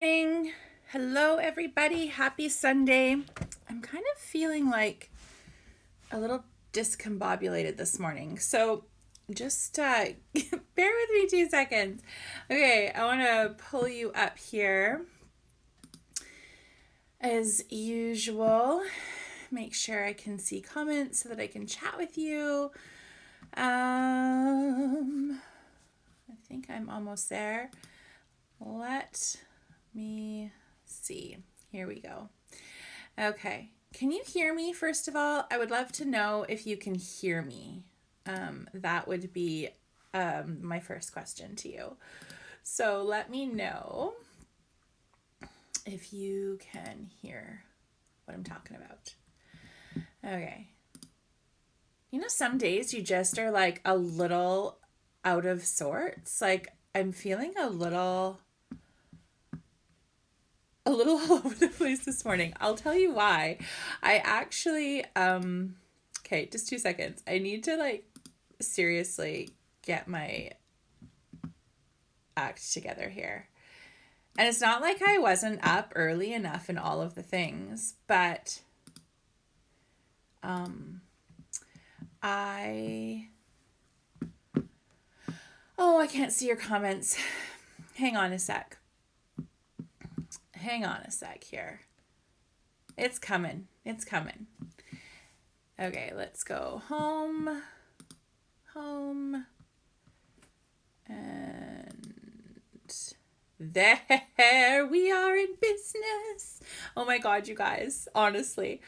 Morning. Hello, everybody. Happy Sunday. I'm kind of feeling like a little discombobulated this morning. So just bear with me 2 seconds. Okay, I want to pull you up here as usual. Make sure I can see comments so that I can chat with you. I think I'm almost there. Let me see. Here we go. Okay. Can you hear me, first of all? I would love to know if you can hear me. That would be my first question to you. So let me know if you can hear what I'm talking about. Okay. You know, some days you just are like a little out of sorts. Like I'm feeling a little all over the place this morning. I'll tell you why. I actually okay, just 2 seconds. I need to like seriously get my act together here. And it's not like I wasn't up early enough and all of the things, but I I can't see your comments. Hang on a sec. Hang on a sec here. It's coming. It's coming. Okay, let's go home. Home. And there we are in business. Oh my God, you guys, honestly.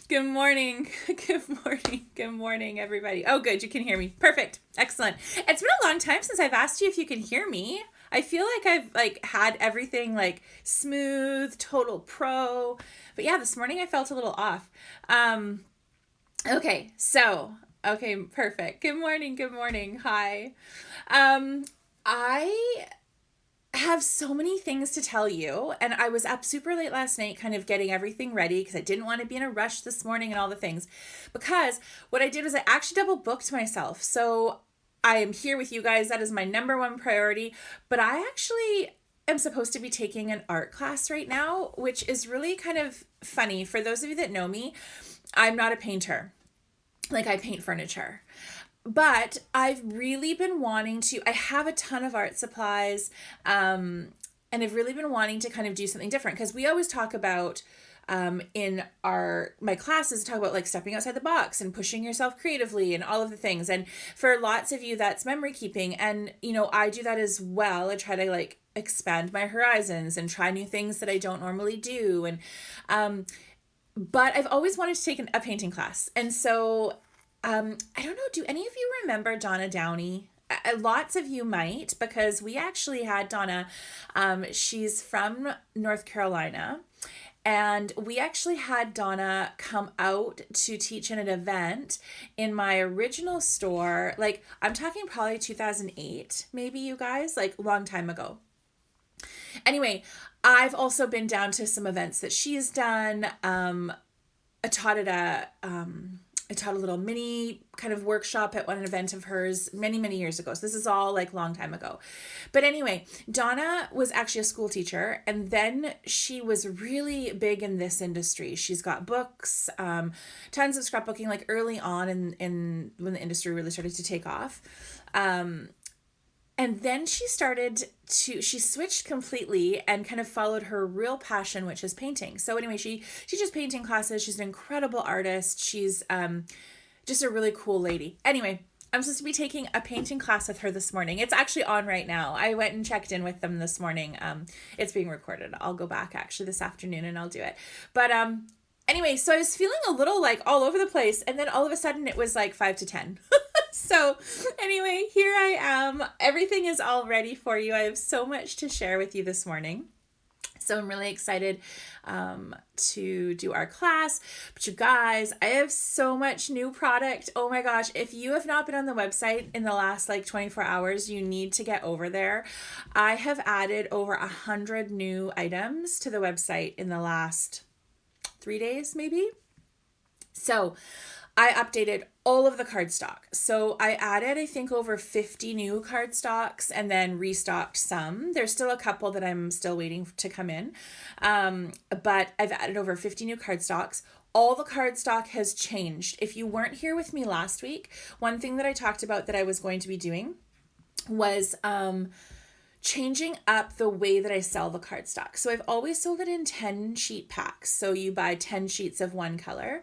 Good morning. Good morning. Good morning, everybody. Oh, good. You can hear me. Perfect. Excellent. It's been a long time since I've asked you if you can hear me. I feel like I've like had everything like smooth, total pro. But yeah, this morning I felt a little off. Okay, so okay, perfect. Good morning. Good morning. Hi. I have so many things to tell you, and I was up super late last night kind of getting everything ready because I didn't want to be in a rush this morning and all the things. Because what I did was I actually double booked myself. So I am here with you guys. That is my number one priority. But I actually am supposed to be taking an art class right now, which is really kind of funny. For those of you that know me, I'm not a painter. Like I paint furniture. But I've really been wanting to, I have a ton of art supplies, and I've really been wanting to kind of do something different because we always talk about in my classes talk about like stepping outside the box and pushing yourself creatively and all of the things. And for lots of you, that's memory keeping. And, you know, I do that as well. I try to like expand my horizons and try new things that I don't normally do. And, but I've always wanted to take a painting class. And so I don't know, do any of you remember Donna Downey? Lots of you might, because we actually had Donna. She's from North Carolina. And we actually had Donna come out to teach in an event in my original store. Like, I'm talking probably 2008, maybe, you guys, like a long time ago. Anyway, I've also been down to some events that she's done. I taught at I taught a little mini kind of workshop at one event of hers many, many years ago. So this is all like long time ago. But anyway, Donna was actually a school teacher, and then she was really big in this industry. She's got books, tons of scrapbooking, like early on in when the industry really started to take off. And then she switched completely and kind of followed her real passion, which is painting. So anyway, she teaches painting classes. She's an incredible artist. She's just a really cool lady. Anyway, I'm supposed to be taking a painting class with her this morning. It's actually on right now. I went and checked in with them this morning. It's being recorded. I'll go back actually this afternoon and I'll do it. But anyway, so I was feeling a little like all over the place, and then all of a sudden it was like 5 to 10. So anyway, here I am. Everything is all ready for you. I have so much to share with you this morning. So I'm really excited to do our class. But you guys, I have so much new product. Oh my gosh. If you have not been on the website in the last like 24 hours, you need to get over there. I have added over 100 new items to the website in the last 3 days, maybe. So I updated all of the cardstock. So I added, I think, over 50 new cardstocks and then restocked some. There's still a couple that I'm still waiting to come in. But I've added over 50 new cardstocks. All the cardstock has changed. If you weren't here with me last week, one thing that I talked about that I was going to be doing was changing up the way that I sell the cardstock. So I've always sold it in 10 sheet packs. So you buy 10 sheets of one color.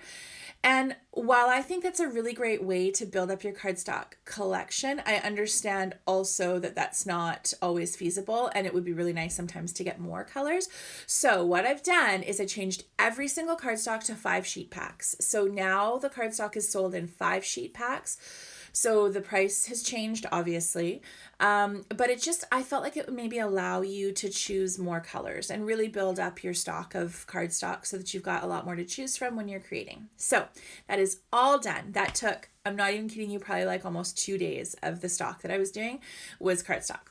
And while I think that's a really great way to build up your cardstock collection, I understand also that that's not always feasible and it would be really nice sometimes to get more colors. So what I've done is I changed every single cardstock to 5 sheet packs. So now the cardstock is sold in 5 sheet packs. So the price has changed, obviously, but I felt like it would maybe allow you to choose more colors and really build up your stock of cardstock so that you've got a lot more to choose from when you're creating. So that is all done. That took, I'm not even kidding you, probably like almost 2 days of the stock that I was doing was cardstock.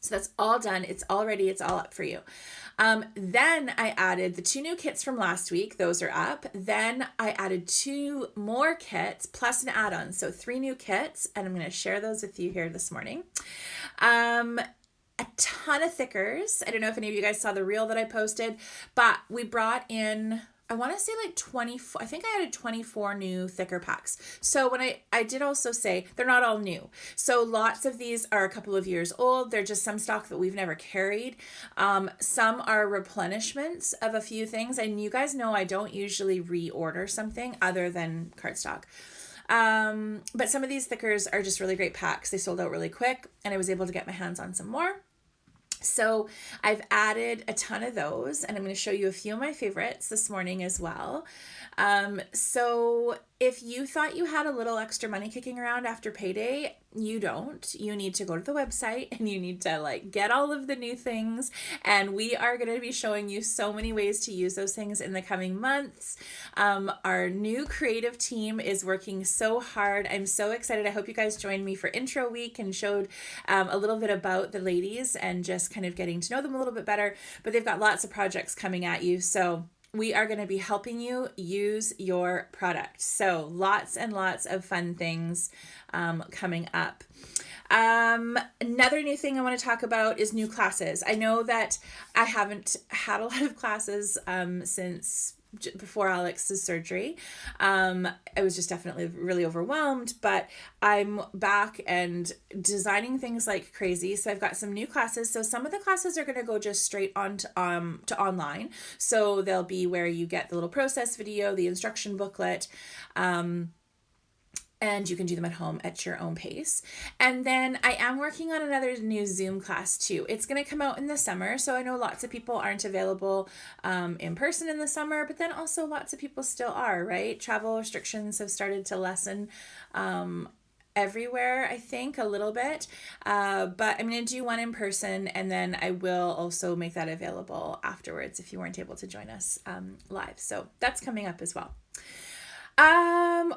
So that's all done. It's all ready. It's all up for you. Then I added the 2 new kits from last week. Those are up. Then I added 2 more kits plus an add-on. So 3 new kits, and I'm going to share those with you here this morning. A ton of thickers. I don't know if any of you guys saw the reel that I posted, but we brought in, I want to say like 24, I think I added 24 new thicker packs. So when I did also say they're not all new. So lots of these are a couple of years old. They're just some stock that we've never carried. Some are replenishments of a few things. And you guys know I don't usually reorder something other than cardstock. But some of these thickers are just really great packs. They sold out really quick and I was able to get my hands on some more. So I've added a ton of those and I'm going to show you a few of my favorites this morning as well. So if you thought you had a little extra money kicking around after payday, you don't. You need to go to the website and you need to get all of the new things. And we are going to be showing you so many ways to use those things in the coming months. Our new creative team is working so hard. I'm so excited. I hope you guys joined me for intro week and showed a little bit about the ladies and just kind of getting to know them a little bit better. But they've got lots of projects coming at you. So we are going to be helping you use your product. So lots and lots of fun things coming up. Another new thing I want to talk about is new classes. I know that I haven't had a lot of classes since before Alex's surgery. I was just definitely really overwhelmed, but I'm back and designing things like crazy. So I've got some new classes. So some of the classes are going to go just straight on to online. So they'll be where you get the little process video, the instruction booklet, and you can do them at home at your own pace. And then I am working on another new Zoom class too. It's going to come out in the summer. So I know lots of people aren't available in person in the summer, but then also lots of people still are, right? Travel restrictions have started to lessen everywhere, I think, a little bit. But I'm going to do one in person, and then I will also make that available afterwards if you weren't able to join us live. So that's coming up as well.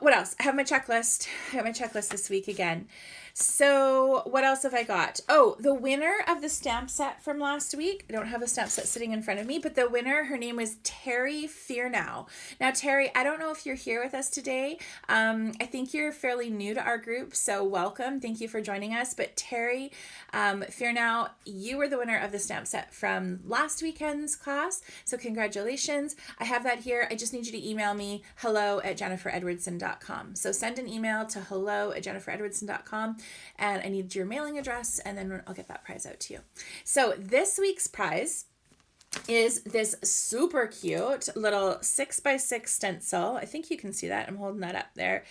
What else? I have my checklist. I got my checklist this week again. So what else have I got? Oh, the winner of the stamp set from last week. I don't have a stamp set sitting in front of me, but the winner, her name was Terry Fearnow. Now, Terry, I don't know if you're here with us today. I think you're fairly new to our group, so welcome. Thank you for joining us. But Terry Fearnow, you were the winner of the stamp set from last weekend's class. So congratulations. I have that here. I just need you to email me hello@jenniferedwardson.com. So send an email to hello@jenniferedwardson.com. And I need your mailing address, and then I'll get that prize out to you. So this week's prize is this super cute little 6x6 stencil. I think you can see that. I'm holding that up there.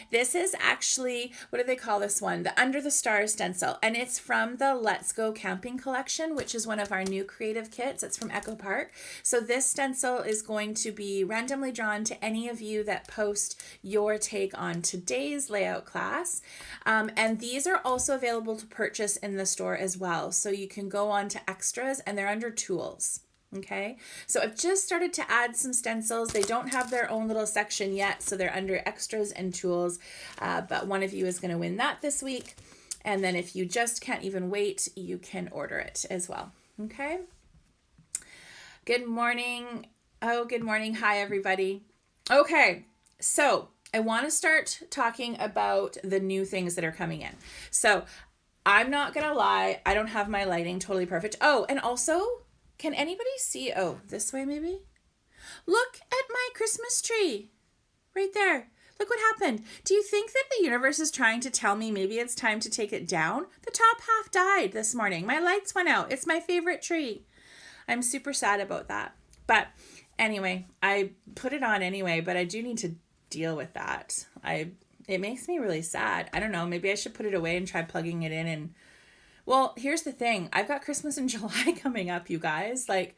This is actually, what do they call this one? The Under the Stars stencil. And it's from the Let's Go Camping collection, which is one of our new creative kits. It's from Echo Park. So this stencil is going to be randomly drawn to any of you that post your take on today's layout class. And these are also available to purchase in the store as well. So you can go on to extras, and they're under tools. Okay, so I've just started to add some stencils. They don't have their own little section yet, so they're under extras and tools, but one of you is going to win that this week. And then if you just can't even wait, you can order it as well. Okay, good morning. Oh, good morning. Hi, everybody. Okay, so I want to start talking about the new things that are coming in. So I'm not going to lie, I don't have my lighting totally perfect. Oh, and also, can anybody see? Oh, this way maybe? Look at my Christmas tree right there. Look what happened. Do you think that the universe is trying to tell me maybe it's time to take it down? The top half died this morning. My lights went out. It's my favorite tree. I'm super sad about that. But anyway, I put it on anyway, but I do need to deal with that. It makes me really sad. I don't know. Maybe I should put it away and try plugging it in. And well, here's the thing. I've got Christmas in July coming up, you guys. Like,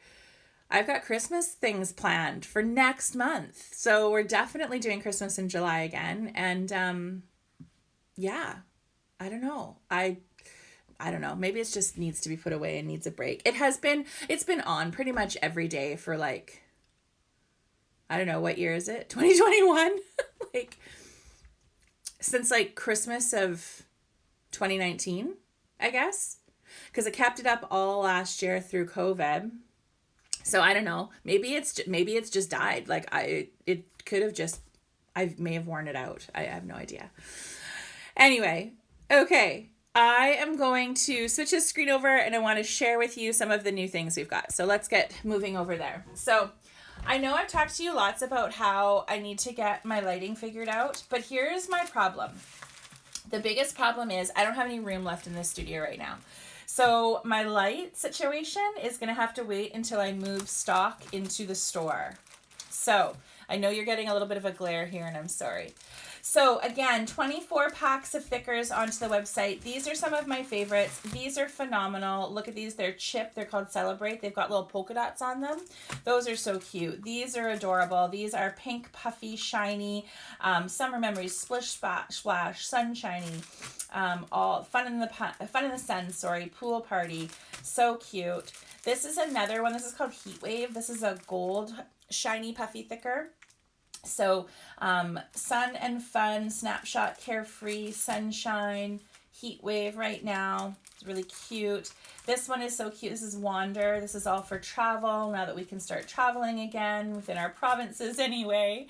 I've got Christmas things planned for next month. So we're definitely doing Christmas in July again. And yeah, I don't know. I don't know. Maybe it just needs to be put away and needs a break. It's been on pretty much every day for like, I don't know, what year is it? 2021? Like, since like Christmas of 2019, I guess. Because I kept it up all last year through COVID. So I don't know. Maybe it's just died. Like it could have just, I may have worn it out. I have no idea. Anyway, okay. I am going to switch the screen over and I want to share with you some of the new things we've got. So let's get moving over there. So I know I've talked to you lots about how I need to get my lighting figured out, but here's my problem. The biggest problem is I don't have any room left in this studio right now. So my light situation is going to have to wait until I move stock into the store. So I know you're getting a little bit of a glare here and I'm sorry. So again, 24 packs of thickers onto the website. These are some of my favorites. These are phenomenal. Look at these. They're chipped. They're called Celebrate. They've got little polka dots on them. Those are so cute. These are adorable. These are pink, puffy, shiny, summer memories, splish splash, sunshiny, all fun in the sun, pool party. So cute. This is another one. This is called Heat Wave. This is a gold, shiny, puffy thicker. So, sun and fun, snapshot, carefree, sunshine, heat wave right now. It's really cute. This one is so cute. This is Wander. This is all for travel now that we can start traveling again within our provinces anyway.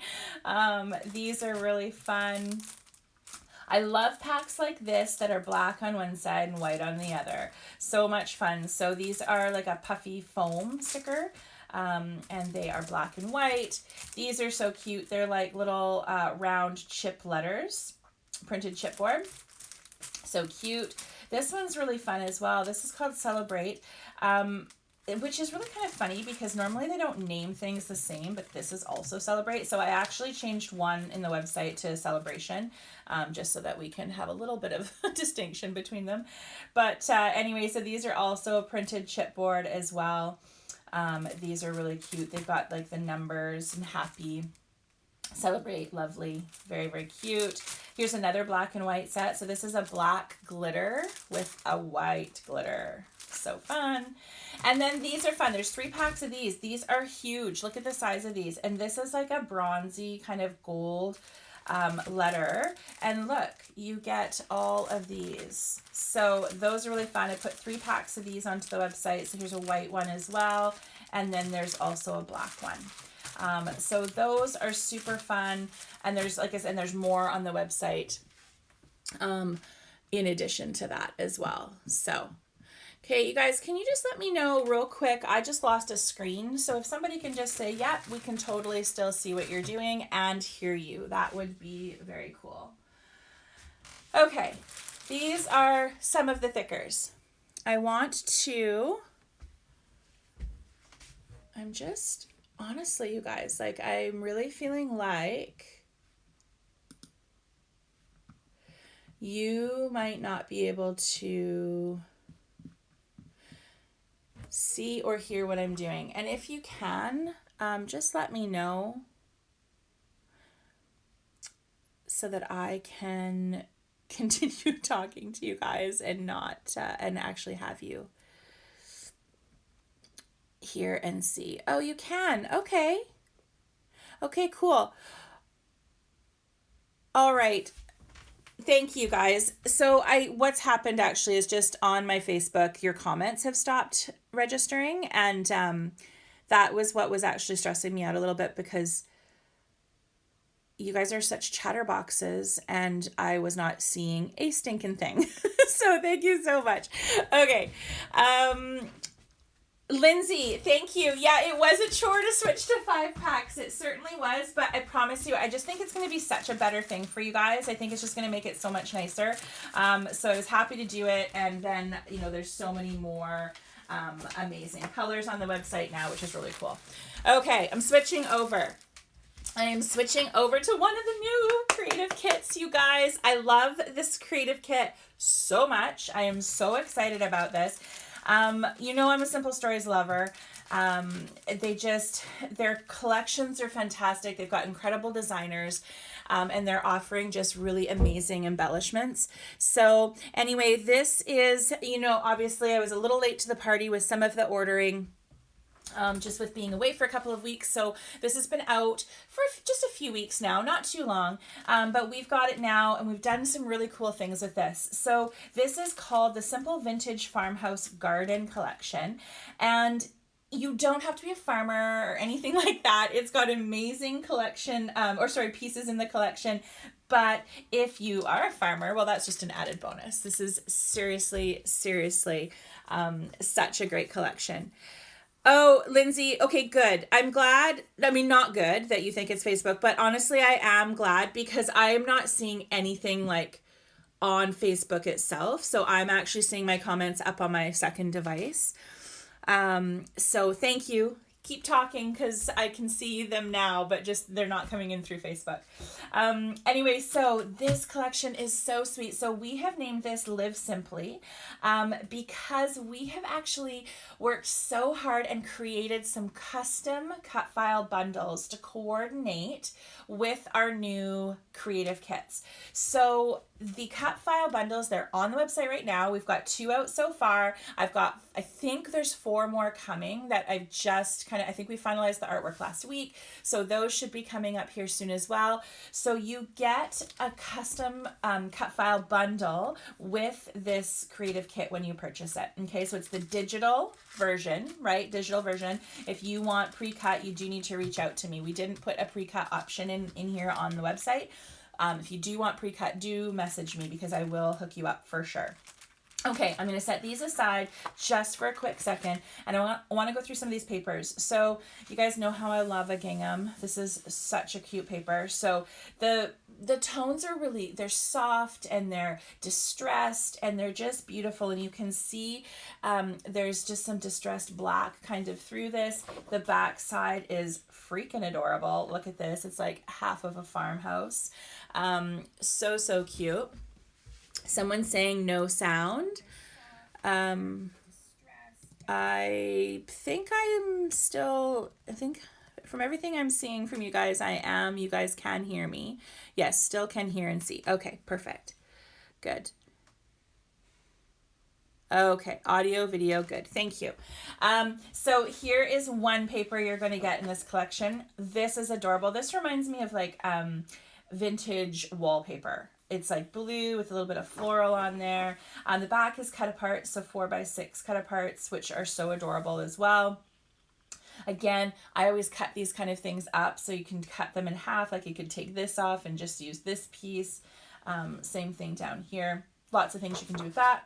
These are really fun. I love packs like this that are black on one side and white on the other. So much fun. So these are like a puffy foam sticker. And they are black and white. These are so cute. They're like little round chip letters, printed chipboard. So cute. This one's really fun as well. This is called Celebrate, which is really kind of funny because normally they don't name things the same, but this is also Celebrate. So I actually changed one in the website to Celebration, just so that we can have a little bit of distinction between them. But anyway, so these are also a printed chipboard as well. These are really cute. They've got like the numbers and happy, celebrate, lovely, very, very cute. Here's another black and white set. So this is a black glitter with a white glitter. So fun. And then these are fun. There's 3 packs of these. These are huge. Look at the size of these. And this is like a bronzy kind of gold letter. And look, you get all of these. So those are really fun. I put 3 packs of these onto the website. So here's a white one as well. And then there's also a black one. So those are super fun. And there's, like I said, and there's more on the website in addition to that as well. So, okay, you guys, can you just let me know real quick? I just lost a screen. So if somebody can just say, yep, we can totally still see what you're doing and hear you. That would be very cool. Okay, these are some of the thickers. I'm just, honestly, you guys, like I'm really feeling like you might not be able to see or hear what I'm doing. And if you can, just let me know so that I can continue talking to you guys and not, and actually have you hear and see. Oh, you can. Okay. Okay, cool. All right. Thank you guys. So what's happened actually is just on my Facebook, your comments have stopped registering. And that was what was actually stressing me out a little bit because you guys are such chatterboxes and I was not seeing a stinking thing. So thank you so much. Okay. Lindsay, thank you. Yeah, it was a chore to switch to 5 packs. It certainly was, but I promise you, I just think it's going to be such a better thing for you guys. I think it's just going to make it so much nicer. So I was happy to do it. And then, there's so many more amazing colors on the website now, which is really cool. Okay, I'm switching over. I am switching over to one of the new creative kits, you guys. I love this creative kit so much. I am so excited about this. I'm a Simple Stories lover. Their collections are fantastic. They've got incredible designers, and they're offering just really amazing embellishments. So anyway, this is, obviously I was a little late to the party with some of the ordering. Just with being away for a couple of weeks. So this has been out for just a few weeks now, not too long, but we've got it now and we've done some really cool things with this. So this is called the Simple Vintage Farmhouse Garden Collection. And you don't have to be a farmer or anything like that. It's got amazing pieces in the collection. But if you are a farmer, well, that's just an added bonus. This is seriously, such a great collection. Oh, Lindsay, okay, good. I'm glad. I mean, not good that you think it's Facebook, but honestly, I am glad because I am not seeing anything like on Facebook itself. So I'm actually seeing my comments up on my second device. So thank you. Keep talking because I can see them now, but just they're not coming in through Facebook. Anyway, so this collection is so sweet. So we have named this Live Simply because we have actually worked so hard and created some custom cut file bundles to coordinate with our new creative kits. So the cut file bundles, they're on the website right now. We've got 2 out so far. I think there's 4 more coming that I've just I think we finalized the artwork last week. So those should be coming up here soon as well. So you get a custom cut file bundle with this creative kit when you purchase it. Okay, so it's the digital version, right? Digital version. If you want pre-cut, you do need to reach out to me. We didn't put a pre-cut option in here on the website. If you do want pre-cut, do message me because I will hook you up for sure. Okay, I'm going to set these aside just for a quick second, and I want to go through some of these papers. So you guys know how I love a gingham. This is such a cute paper. So the tones are they're soft and they're distressed and they're just beautiful, and you can see there's just some distressed black kind of through this. The back side is freaking adorable. Look at this. It's like half of a farmhouse. So cute. Someone's saying no sound. I think from everything I'm seeing from you guys, you guys can hear me. Yes, still can hear and see. Okay, perfect. Good. Okay, audio, video, good. Thank you. So here is one paper you're going to get in this collection. This is adorable. This reminds me of like vintage wallpaper. It's like blue with a little bit of floral on there. The back is cut apart, so 4x6 cut aparts, which are so adorable as well. Again, I always cut these kind of things up so you can cut them in half. Like you could take this off and just use this piece. Same thing down here. Lots of things you can do with that.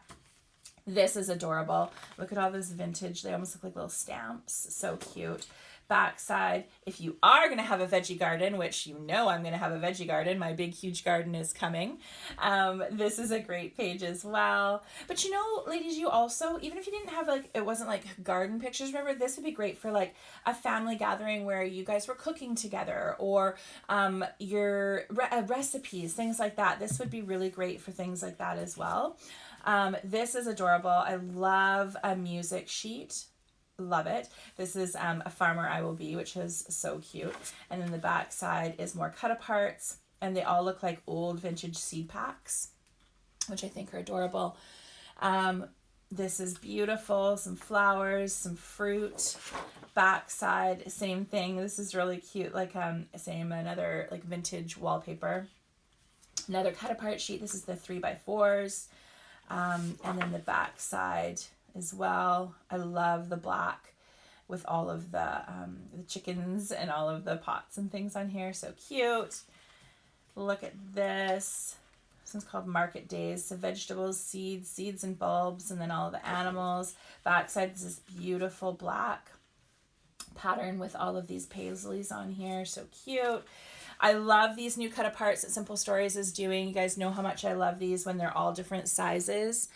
This is adorable. Look at all this vintage. They almost look like little stamps. So cute. Backside, if you are going to have a veggie garden, which I'm going to have a veggie garden, my big huge garden is coming. This is a great page as well. But ladies, you also, even if you didn't have it wasn't like garden pictures, remember this would be great for like a family gathering where you guys were cooking together, or your recipes, things like that. This would be really great for things like that as well. This is adorable. I love a music sheet. Love it. This is A Farmer I Will Be, which is so cute. And then the back side is more cut aparts, and they all look like old vintage seed packs, which I think are adorable. This is beautiful. Some flowers, some fruit. Backside, same thing. This is really cute. Like another like vintage wallpaper. Another cut apart sheet. This is the 3x4s. And then the back side as well. I love the black with all of the chickens and all of the pots and things on here. So cute. Look at this. This one's called Market Days. So vegetables, seeds and bulbs, and then all the animals. Backside is this beautiful black pattern with all of these paisleys on here. So cute. I love these new cut aparts that Simple Stories is doing. You guys know how much I love these when they're all different sizes.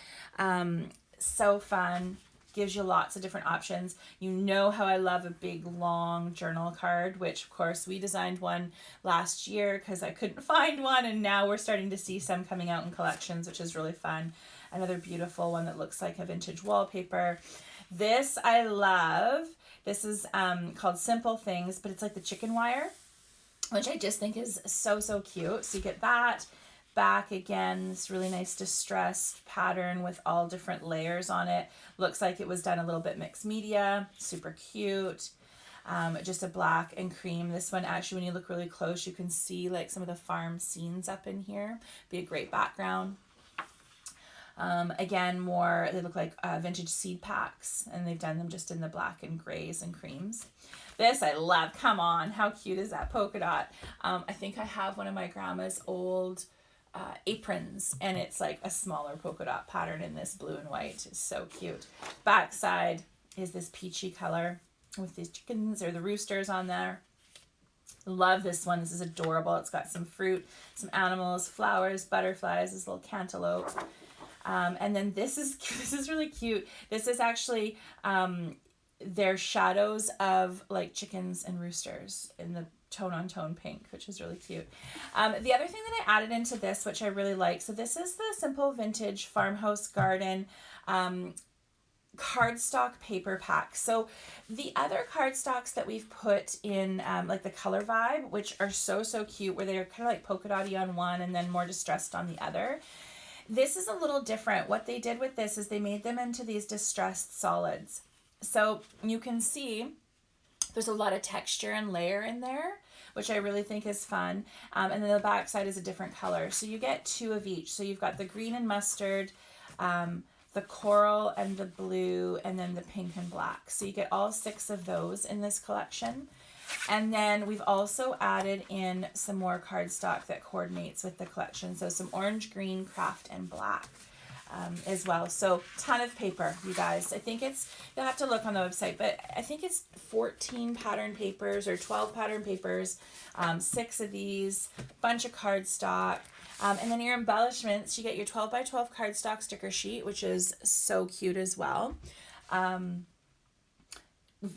So fun. Gives you lots of different options. You know how I love a big long journal card, which of course we designed one last year because I couldn't find one, and now we're starting to see some coming out in collections, which is really fun. Another beautiful one that looks like a vintage wallpaper. This I love. This is called Simple Things, but it's like the chicken wire, which I just think is so, so cute. So you get that. Back again, this really nice distressed pattern with all different layers on it. Looks like it was done a little bit mixed media. Super cute. Just a black and cream. This one, actually, when you look really close, you can see like some of the farm scenes up in here. Be a great background. Again, more, they look like vintage seed packs, and they've done them just in the black and grays and creams. This I love. Come on, how cute is that polka dot? I think I have one of my grandma's old aprons, and it's like a smaller polka dot pattern in this blue and white. It's so cute. Backside is this peachy color with these chickens or the roosters on there. Love this one. This is adorable. It's got some fruit, some animals, flowers, butterflies, this little cantaloupe. And then this is really cute. This is actually they're shadows of like chickens and roosters in the tone-on-tone pink, which is really cute. The other thing that I added into this, which I really like, so this is the Simple Vintage Farmhouse Garden cardstock paper pack. So the other cardstocks that we've put in like the Color Vibe, which are so, so cute, where they're kind of like polka dotty on one and then more distressed on the other. This is a little different. What they did with this is they made them into these distressed solids. So you can see there's a lot of texture and layer in there, which I really think is fun. And then the back side is a different color. So you get two of each. So you've got the green and mustard, the coral and the blue, and then the pink and black. So you get all 6 of those in this collection. And then we've also added in some more cardstock that coordinates with the collection. So some orange, green, craft, and black as well. So ton of paper, you guys. I think it's, you'll have to look on the website, but I think it's 14 pattern papers or 12 pattern papers, 6 of these, bunch of cardstock. And then your embellishments, you get your 12 by 12 cardstock sticker sheet, which is so cute as well.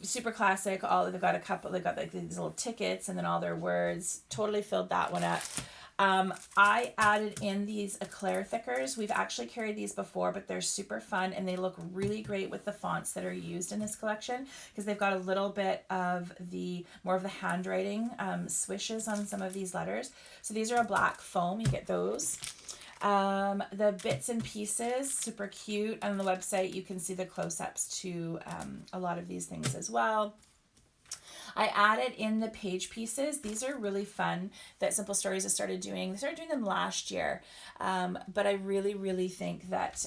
Super classic. They've got a couple, they've got like these little tickets and then all their words. Totally filled that one up. I added in these eclair thickers. We've actually carried these before, but they're super fun and they look really great with the fonts that are used in this collection because they've got a little bit of the more of the handwriting swishes on some of these letters. So these are a black foam. You get those. The bits and pieces, super cute. On the website, you can see the close-ups to a lot of these things as well. I added in the page pieces. These are really fun that Simple Stories has started doing. They started doing them last year, but I really, really think that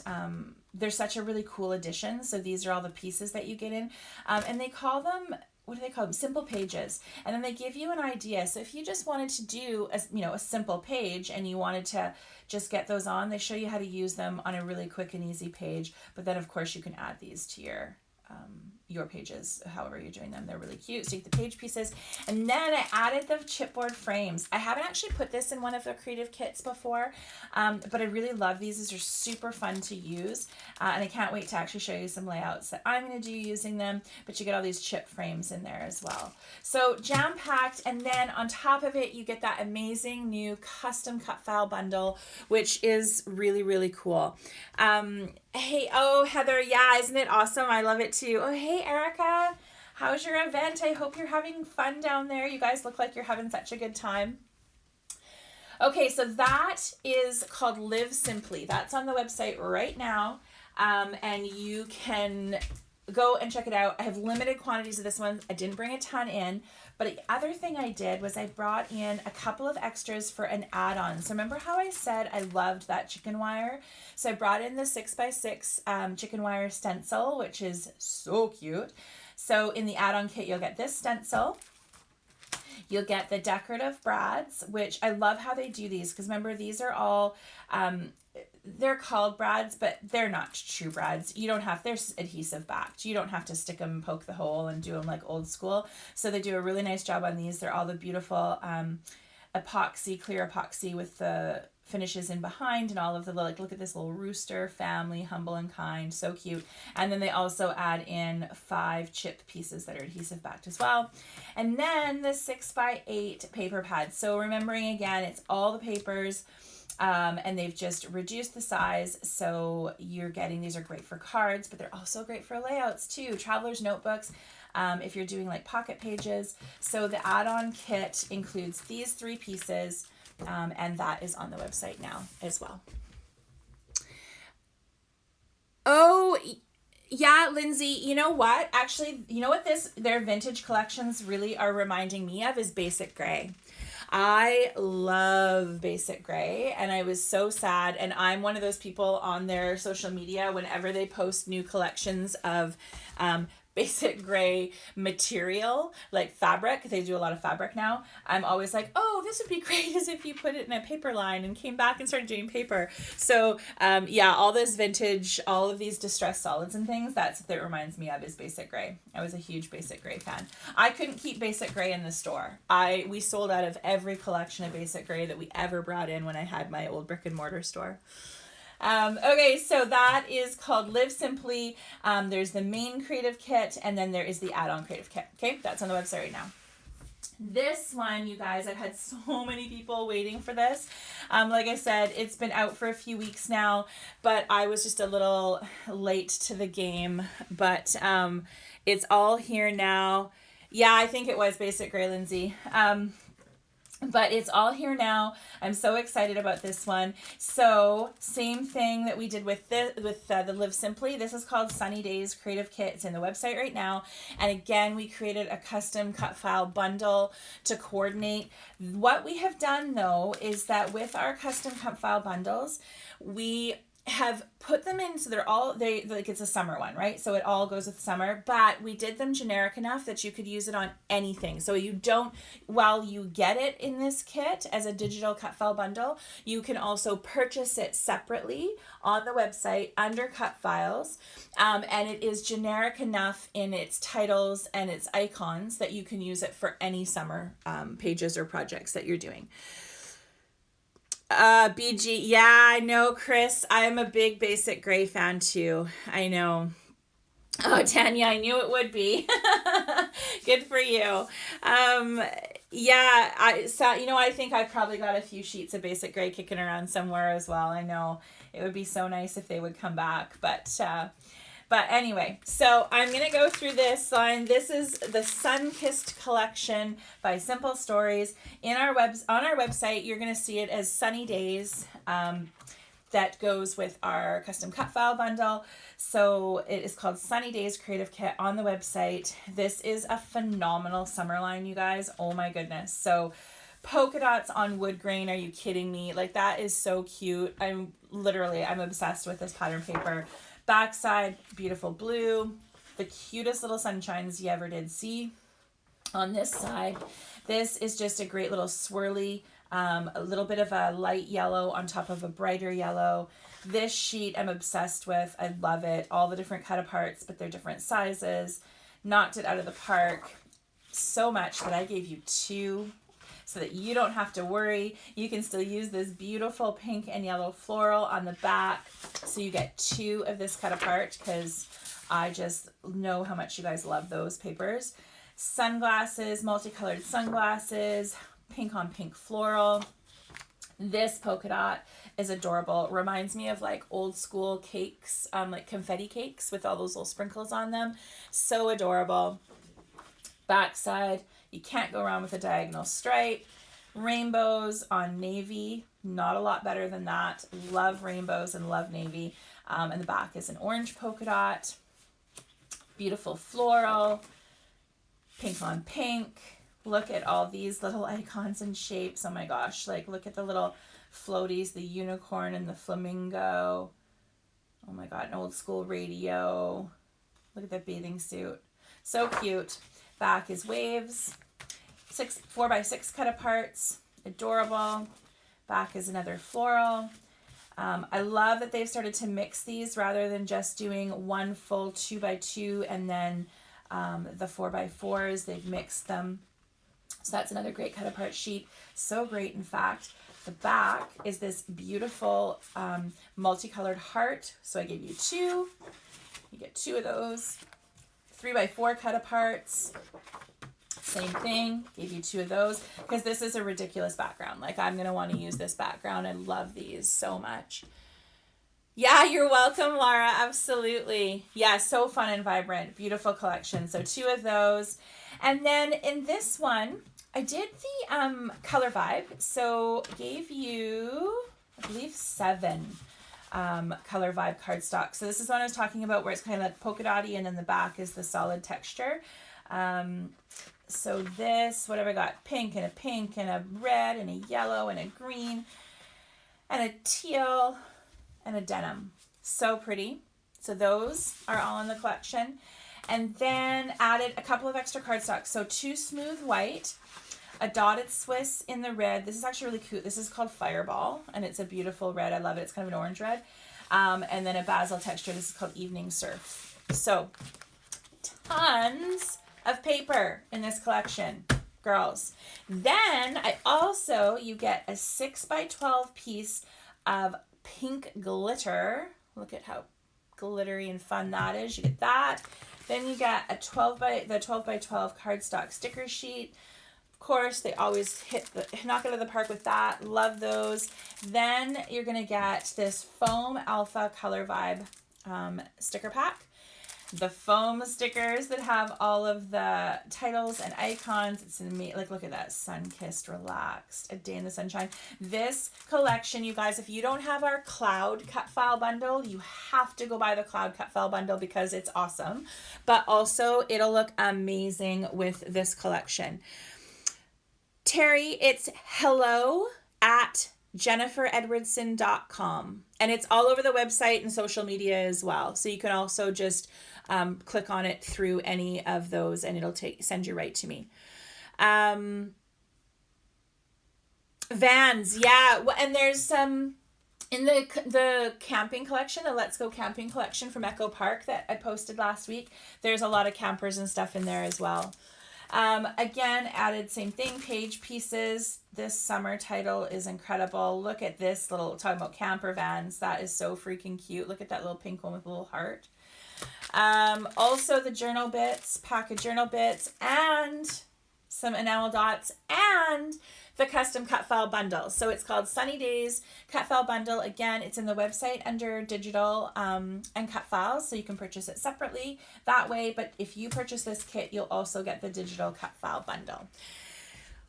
they're such a really cool addition. So these are all the pieces that you get in, and they call them, what do they call them? Simple pages. And then they give you an idea. So if you just wanted to do a simple page and you wanted to just get those on, they show you how to use them on a really quick and easy page. But then of course you can add these to your pages, however you're doing them. They're really cute. So you get the page pieces. And then I added the chipboard frames. I haven't actually put this in one of the creative kits before, but I really love these. These are super fun to use. And I can't wait to actually show you some layouts that I'm going to do using them, but you get all these chip frames in there as well. So jam-packed, and then on top of it, you get that amazing new custom cut file bundle, which is really, really cool. Hey, oh, Heather, yeah, isn't it awesome? I love it too. Oh, hey, Erica, how's your event? I hope you're having fun down there. You guys look like you're having such a good time. Okay, so that is called Live Simply. That's on the website right now, and you can go and check it out. I have limited quantities of this one. I didn't bring a ton in, but the other thing I did was I brought in a couple of extras for an add-on. So remember how I said I loved that chicken wire? So I brought in the 6x6 chicken wire stencil, which is so cute. So in the add-on kit, you'll get this stencil. You'll get the decorative brads, which I love how they do these, because remember, these are all, they're called brads, but they're not true brads. You don't have, they're adhesive backed. You don't have to stick them, poke the hole, and do them like old school. So they do a really nice job on these. They're all the beautiful epoxy, clear epoxy with the finishes in behind and all of the, like, look at this little rooster family, humble and kind, so cute. And then they also add in 5 chip pieces that are adhesive backed as well. And then the 6x8 paper pads. So remembering again, it's all the papers, and they've just reduced the size, so you're getting, these are great for cards, but they're also great for layouts too, traveler's notebooks, if you're doing like pocket pages. So the add-on kit includes these 3 pieces, and that is on the website now as well. Oh, yeah, Lindsay, you know what? Actually, you know what their vintage collections really are reminding me of is Basic Grey. I love Basic Grey, and I was so sad, and I'm one of those people on their social media, whenever they post new collections of Basic Grey material, like fabric, they do a lot of fabric now, I'm always like, oh, this would be great as if you put it in a paper line and came back and started doing paper. So yeah, all this vintage, all of these distressed solids and things, that's what it reminds me of, is Basic Grey. I was a huge Basic Grey fan. I couldn't keep Basic Grey in the store. We sold out of every collection of Basic Grey that we ever brought in when I had my old brick and mortar store. Okay, so that is called Live Simply. There's the main creative kit, and then there is the add-on creative kit. Okay, that's on the website right now. This one, you guys, I've had so many people waiting for this. Like I said, it's been out for a few weeks now, but I was just a little late to the game. But it's all here now. Yeah, I think it was Basic Grey, Lindsay. But it's all here now. I'm so excited about this one. So same thing that we did with the Live Simply. This is called Sunny Days Creative Kit. It's in the website right now. And again, we created a custom cut file bundle to coordinate. What we have done though is that with our custom cut file bundles, we have put them in, so they like, it's a summer one, right? So it all goes with summer, but we did them generic enough that you could use it on anything. So you don't, while you get it in this kit as a digital cut file bundle, you can also purchase it separately on the website under cut files, and it is generic enough in its titles and its icons that you can use it for any summer pages or projects that you're doing. BG, yeah, I know, Chris. I'm a big Basic Grey fan too. I know. Oh, Tanya, I knew it would be. Good for you. Yeah, I think I've probably got a few sheets of Basic Grey kicking around somewhere as well. I know it would be so nice if they would come back, but anyway, so I'm going to go through this line. This is the Sun-Kissed collection by Simple Stories. On our website, you're going to see it as Sunny Days. That goes with our custom cut file bundle. So it is called Sunny Days Creative Kit on the website. This is a phenomenal summer line, you guys. Oh my goodness. So polka dots on wood grain. Are you kidding me? Like, that is so cute. I'm obsessed with this pattern paper. Backside, beautiful blue, the cutest little sunshines you ever did see. On this side, this is just a great little swirly, a little bit of a light yellow on top of a brighter yellow. This sheet I'm obsessed with. I love it. All the different cut aparts, but they're different sizes. Knocked it out of the park so much that I gave you 2 so that you don't have to worry. You can still use this beautiful pink and yellow floral on the back. So you get 2 of this cut apart, because I just know how much you guys love those papers. Sunglasses, multicolored sunglasses, pink on pink floral. This polka dot is adorable. Reminds me of like old school cakes, like confetti cakes with all those little sprinkles on them. So adorable. Backside, you can't go wrong with a diagonal stripe. Rainbows on navy, not a lot better than that. Love rainbows and love navy. And the back is an orange polka dot. Beautiful floral, pink on pink. Look at all these little icons and shapes. Oh my gosh, like look at the little floaties, the unicorn and the flamingo. Oh my God, an old school radio. Look at that bathing suit. So cute. Back is waves. 4x6 cut aparts. Adorable. Back is another floral. I love that they've started to mix these rather than just doing one full 2x2 and then the 4x4s. They've mixed them. So that's another great cut apart sheet. So great, in fact. The back is this beautiful multicolored heart. So I gave you 2. You get 2 of those. 3x4 cut aparts. Same thing, gave you 2 of those because this is a ridiculous background. Like, I'm going to want to use this background. I love these so much. Yeah, you're welcome, Laura. Absolutely. Yeah, so fun and vibrant. Beautiful collection. So 2 of those. And then in this one, I did the color vibe. So gave you, I believe, 7 color vibe cardstock. So this is what I was talking about where it's kind of like polka dotty and then the back is the solid texture. So this, what have I got? Pink and a red and a yellow and a green and a teal and a denim. So pretty. So those are all in the collection. And then added a couple of extra cardstocks. So 2 smooth white, a dotted Swiss in the red. This is actually really cute. This is called Fireball and it's a beautiful red. I love it. It's kind of an orange red. And then a basil texture. This is called Evening Surf. So tons of paper in this collection, girls. Then you get a 6x12 piece of pink glitter. Look at how glittery and fun that is. You get that. Then you get a 12x12 cardstock sticker sheet. Of course, they always knock it out of the park with that. Love those. Then you're gonna get this Foam Alpha Color Vibe sticker pack. The foam stickers that have all of the titles and icons. It's amazing. Like, look at that. Sun-kissed, relaxed, a day in the sunshine. This collection, you guys, if you don't have our Cloud Cut File bundle, you have to go buy the Cloud Cut File bundle because it's awesome. But also, it'll look amazing with this collection. Terry, it's hello@jenniferedwardson.com. And it's all over the website and social media as well. So you can also just click on it through any of those and it'll send you right to me. Vans, yeah. And there's some in the camping collection, the Let's Go Camping collection from Echo Park that I posted last week. There's a lot of campers and stuff in there as well. Again, added same thing, page pieces. This summer title is incredible. Look at this little, talking about camper vans. That is so freaking cute. Look at that little pink one with a little heart. Also the journal bits, pack of journal bits, and some enamel dots, and the custom cut file bundle. So it's called Sunny Days Cut File Bundle. Again, it's in the website under digital and cut files, so you can purchase it separately that way. But if you purchase this kit, you'll also get the digital cut file bundle.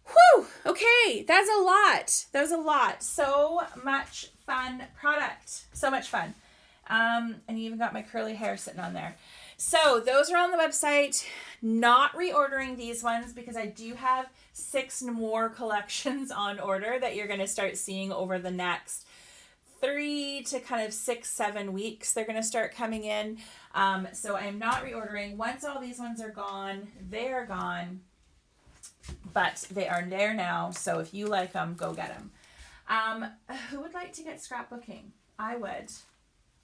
Whew! Okay, that's a lot. That was a lot. So much fun product. So much fun. And you even got my curly hair sitting on there. So those are on the website. Not reordering these ones because I do have 6 more collections on order that you're going to start seeing over the next 3 to kind of 6-7 weeks. They're going to start coming in. So I'm not reordering. Once all these ones are gone, they are gone. But they are there now. So if you like them, go get them. Who would like to get scrapbooking? I would.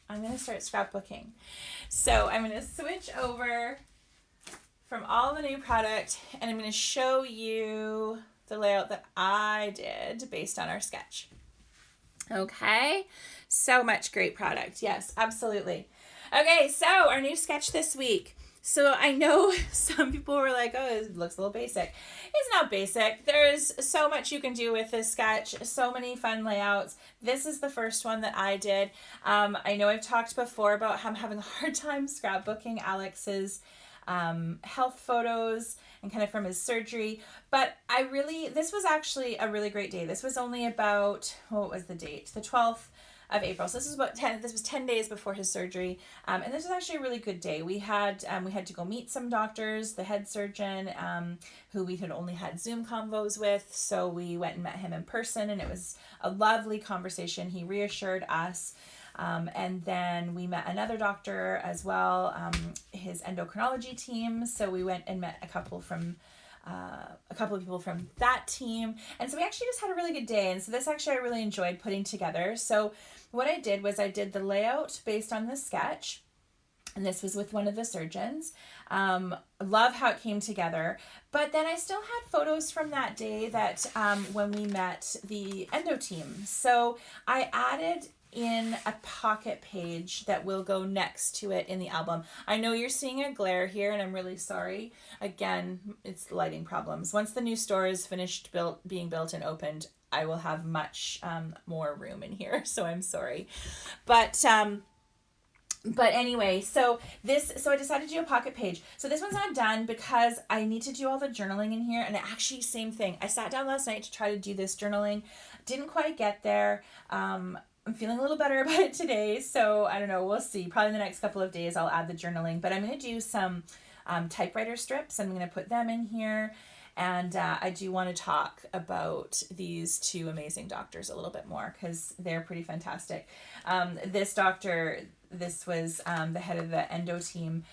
I'm going to start scrapbooking. So I'm going to switch over from all the new product and I'm going to show you the layout that I did based on our sketch. Okay. So much great product. Yes, absolutely. Okay. So our new sketch this week. So I know some people were like, oh, it looks a little basic. It's not basic. There's so much you can do with this sketch. So many fun layouts. This is the first one that I did. I know I've talked before about how I'm having a hard time scrapbooking Alex's health photos and kind of from his surgery. But this was actually a really great day. This was only about, what was the date? The 12th of April. So this was 10 days before his surgery. And this was actually a really good day. We had to go meet some doctors, the head surgeon, who we had only had Zoom convos with. So we went and met him in person and it was a lovely conversation. He reassured us. And then we met another doctor as well, his endocrinology team. So we went and met a couple from a couple of people from that team. And so we actually just had a really good day. And so this actually I really enjoyed putting together. So what I did was I did the layout based on the sketch. And this was with one of the surgeons. Love how it came together. But then I still had photos from that day that when we met the endo team. So I added in a pocket page that will go next to it in the album. I know you're seeing a glare here and I'm really sorry. Again, it's lighting problems. Once the new store is finished being built and opened, I will have much more room in here. So I'm sorry. But anyway, so I decided to do a pocket page. So this one's not done because I need to do all the journaling in here. And actually, same thing. I sat down last night to try to do this journaling. Didn't quite get there. I'm feeling a little better about it today. So I don't know. We'll see. Probably in the next couple of days, I'll add the journaling. But I'm going to do some typewriter strips. I'm going to put them in here. And I do want to talk about these two amazing doctors a little bit more because they're pretty fantastic. This doctor, this was the head of the endo team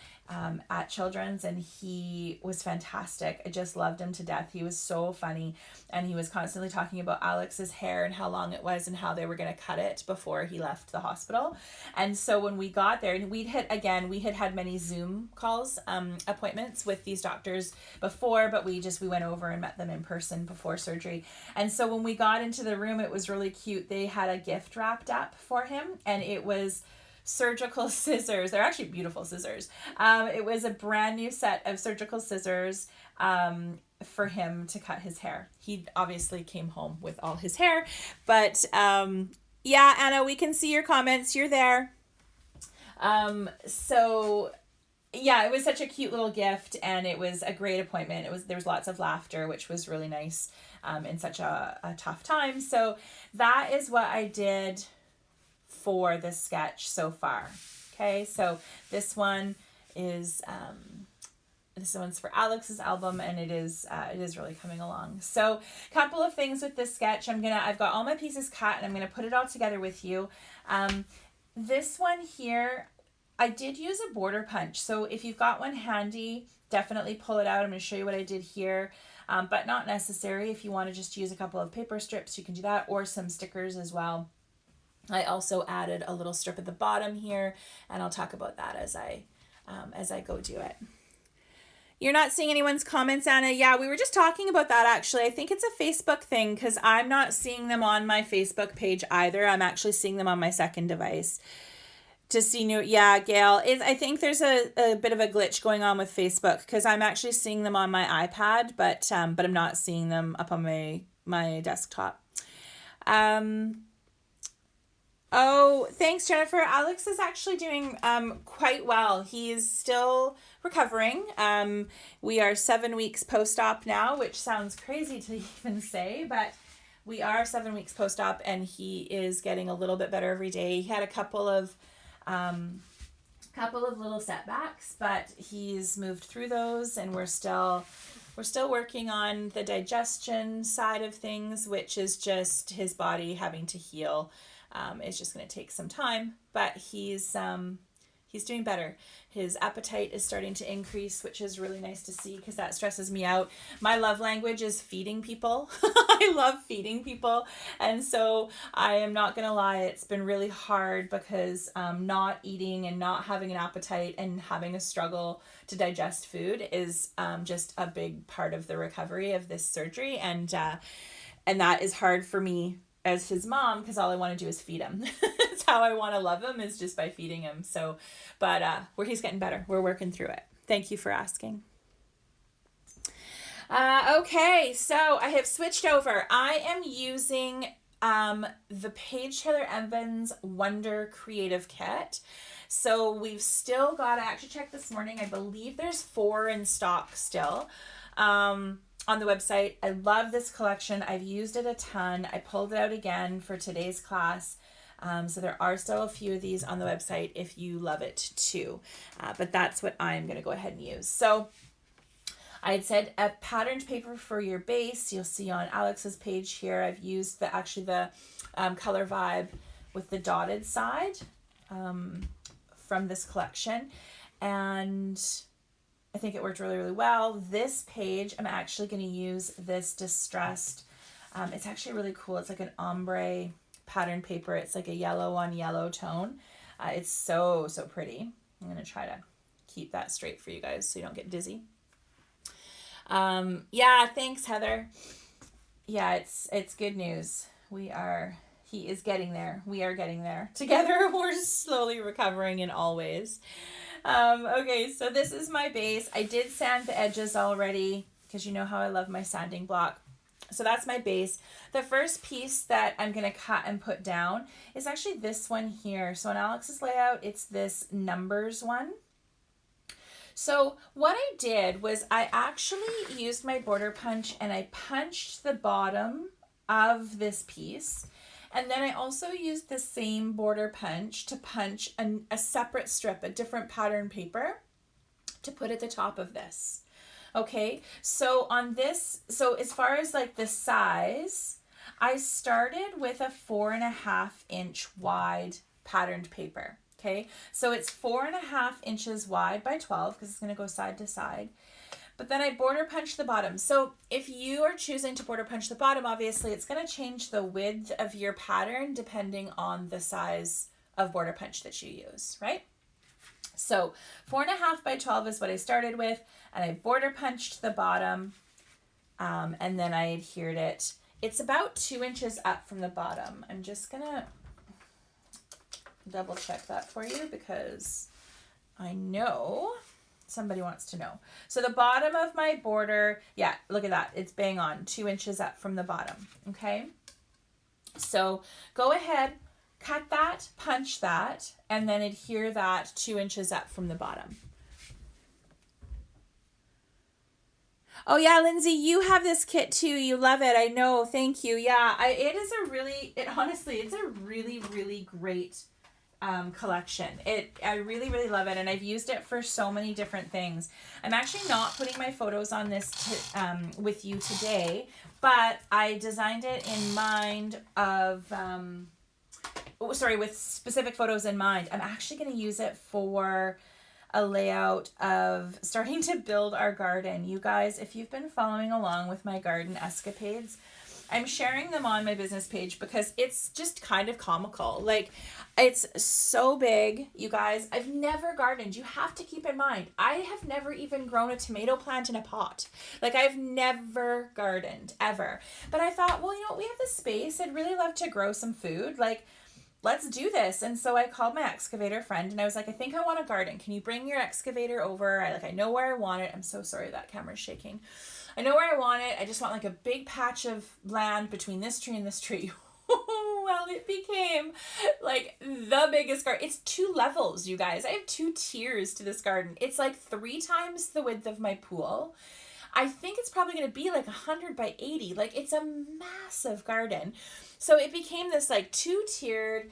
at Children's, and he was fantastic. I just loved him to death. He was so funny, and he was constantly talking about Alex's hair and how long it was and how they were going to cut it before he left the hospital. And so when we got there, and we had had many Zoom calls, appointments with these doctors before, but we went over and met them in person before surgery. And so when we got into the room, it was really cute. They had a gift wrapped up for him, and it was surgical scissors. They're actually beautiful scissors. It was a brand new set of surgical scissors for him to cut his hair. He obviously came home with all his hair, but yeah, Anna, we can see your comments. You're there. So yeah, it was such a cute little gift, and it was a great appointment. There was lots of laughter, which was really nice in such a tough time. So that is what I did for this sketch so far. Okay, so this one is this one's for Alex's album, and it is really coming along. So a couple of things with this sketch. I've got all my pieces cut, and I'm gonna put it all together with you. This one here, I did use a border punch. So if you've got one handy, definitely pull it out. I'm gonna show you what I did here. But not necessary. If you want to just use a couple of paper strips, you can do that, or some stickers as well. I also added a little strip at the bottom here, and I'll talk about that as I go do it. You're not seeing anyone's comments, Anna? Yeah, we were just talking about that actually. I think it's a Facebook thing because I'm not seeing them on my Facebook page either. I'm actually seeing them on my second device. To see new, yeah, Gail, I think there's a bit of a glitch going on with Facebook because I'm actually seeing them on my iPad, but I'm not seeing them up on my desktop. Oh, thanks, Jennifer. Alex is actually doing quite well. He's still recovering. We are 7 weeks post-op now, which sounds crazy to even say, but we are 7 weeks post-op, and he is getting a little bit better every day. He had a couple of little setbacks, but he's moved through those, and we're still working on the digestion side of things, which is just his body having to heal. It's just going to take some time, but he's doing better. His appetite is starting to increase, which is really nice to see because that stresses me out. My love language is feeding people. I love feeding people. And so I am not going to lie, it's been really hard because not eating and not having an appetite and having a struggle to digest food is just a big part of the recovery of this surgery. And that is hard for me as his mom, because all I want to do is feed him. That's how I want to love him, is just by feeding him. So, but he's getting better. We're working through it. Thank you for asking. Okay, so I have switched over. I am using the Paige Taylor Evans Wonder Creative Kit. So we've still got, I actually checked this morning, I believe there's 4 in stock still. On the website. I love this collection. I've used it a ton. I pulled it out again for today's class. So there are still a few of these on the website if you love it too. But that's what I'm going to go ahead and use. So I had said a patterned paper for your base. You'll see on Alex's page here, I've used the Color Vibe with the dotted side from this collection. And I think it worked really, really well. This page, I'm actually going to use this distressed. It's actually really cool. It's like an ombre pattern paper. It's like a yellow on yellow tone. It's so, so pretty. I'm going to try to keep that straight for you guys so you don't get dizzy. Yeah, thanks, Heather. Yeah, it's good news. He is getting there. We are getting there. Together, we're slowly recovering in all ways. Okay, so this is my base. I did sand the edges already because you know how I love my sanding block. So that's my base. The first piece that I'm going to cut and put down is actually this one here. So on Alex's layout, it's this numbers one. So what I did was I actually used my border punch and I punched the bottom of this piece. And then I also used the same border punch to punch a separate strip, a different pattern paper to put at the top of this. Okay, so on this, so as far as like the size, I started with a 4.5 inch wide patterned paper. Okay, so it's 4.5 inches wide by 12 because it's going to go side to side. But then I border punch the bottom. So if you are choosing to border punch the bottom, obviously it's going to change the width of your pattern depending on the size of border punch that you use, right? So 4.5 by 12 is what I started with, and I border punched the bottom, and then I adhered it. It's about 2 inches up from the bottom. I'm just going to double check that for you because I know somebody wants to know. So the bottom of my border, yeah, look at that. It's bang on 2 inches up from the bottom. Okay. So go ahead, cut that, punch that, and then adhere that 2 inches up from the bottom. Oh yeah, Lindsay, you have this kit too. You love it. I know. Thank you. Yeah, honestly, it's a really, really great collection. I really, really love it, and I've used it for so many different things. I'm actually not putting my photos on this with you today, but I designed it in mind of, with specific photos in mind. I'm actually going to use it for a layout of starting to build our garden. You guys, if you've been following along with my garden escapades, I'm sharing them on my business page because it's just kind of comical. Like, it's so big, you guys. I've never gardened. You have to keep in mind, I have never even grown a tomato plant in a pot. Like, I've never gardened, ever. But I thought, well, you know what? We have the space. I'd really love to grow some food. Like, let's do this. And so I called my excavator friend and I was like, I think I want a garden. Can you bring your excavator over? I know where I want it. I'm so sorry that camera's shaking. I know where I want it. I just want like a big patch of land between this tree and this tree. Well, it became like the biggest garden. It's 2 levels, you guys. I have 2 tiers to this garden. It's like 3 times the width of my pool. I think it's probably going to be like 100 by 80. Like, it's a massive garden. So it became this like 2-tiered,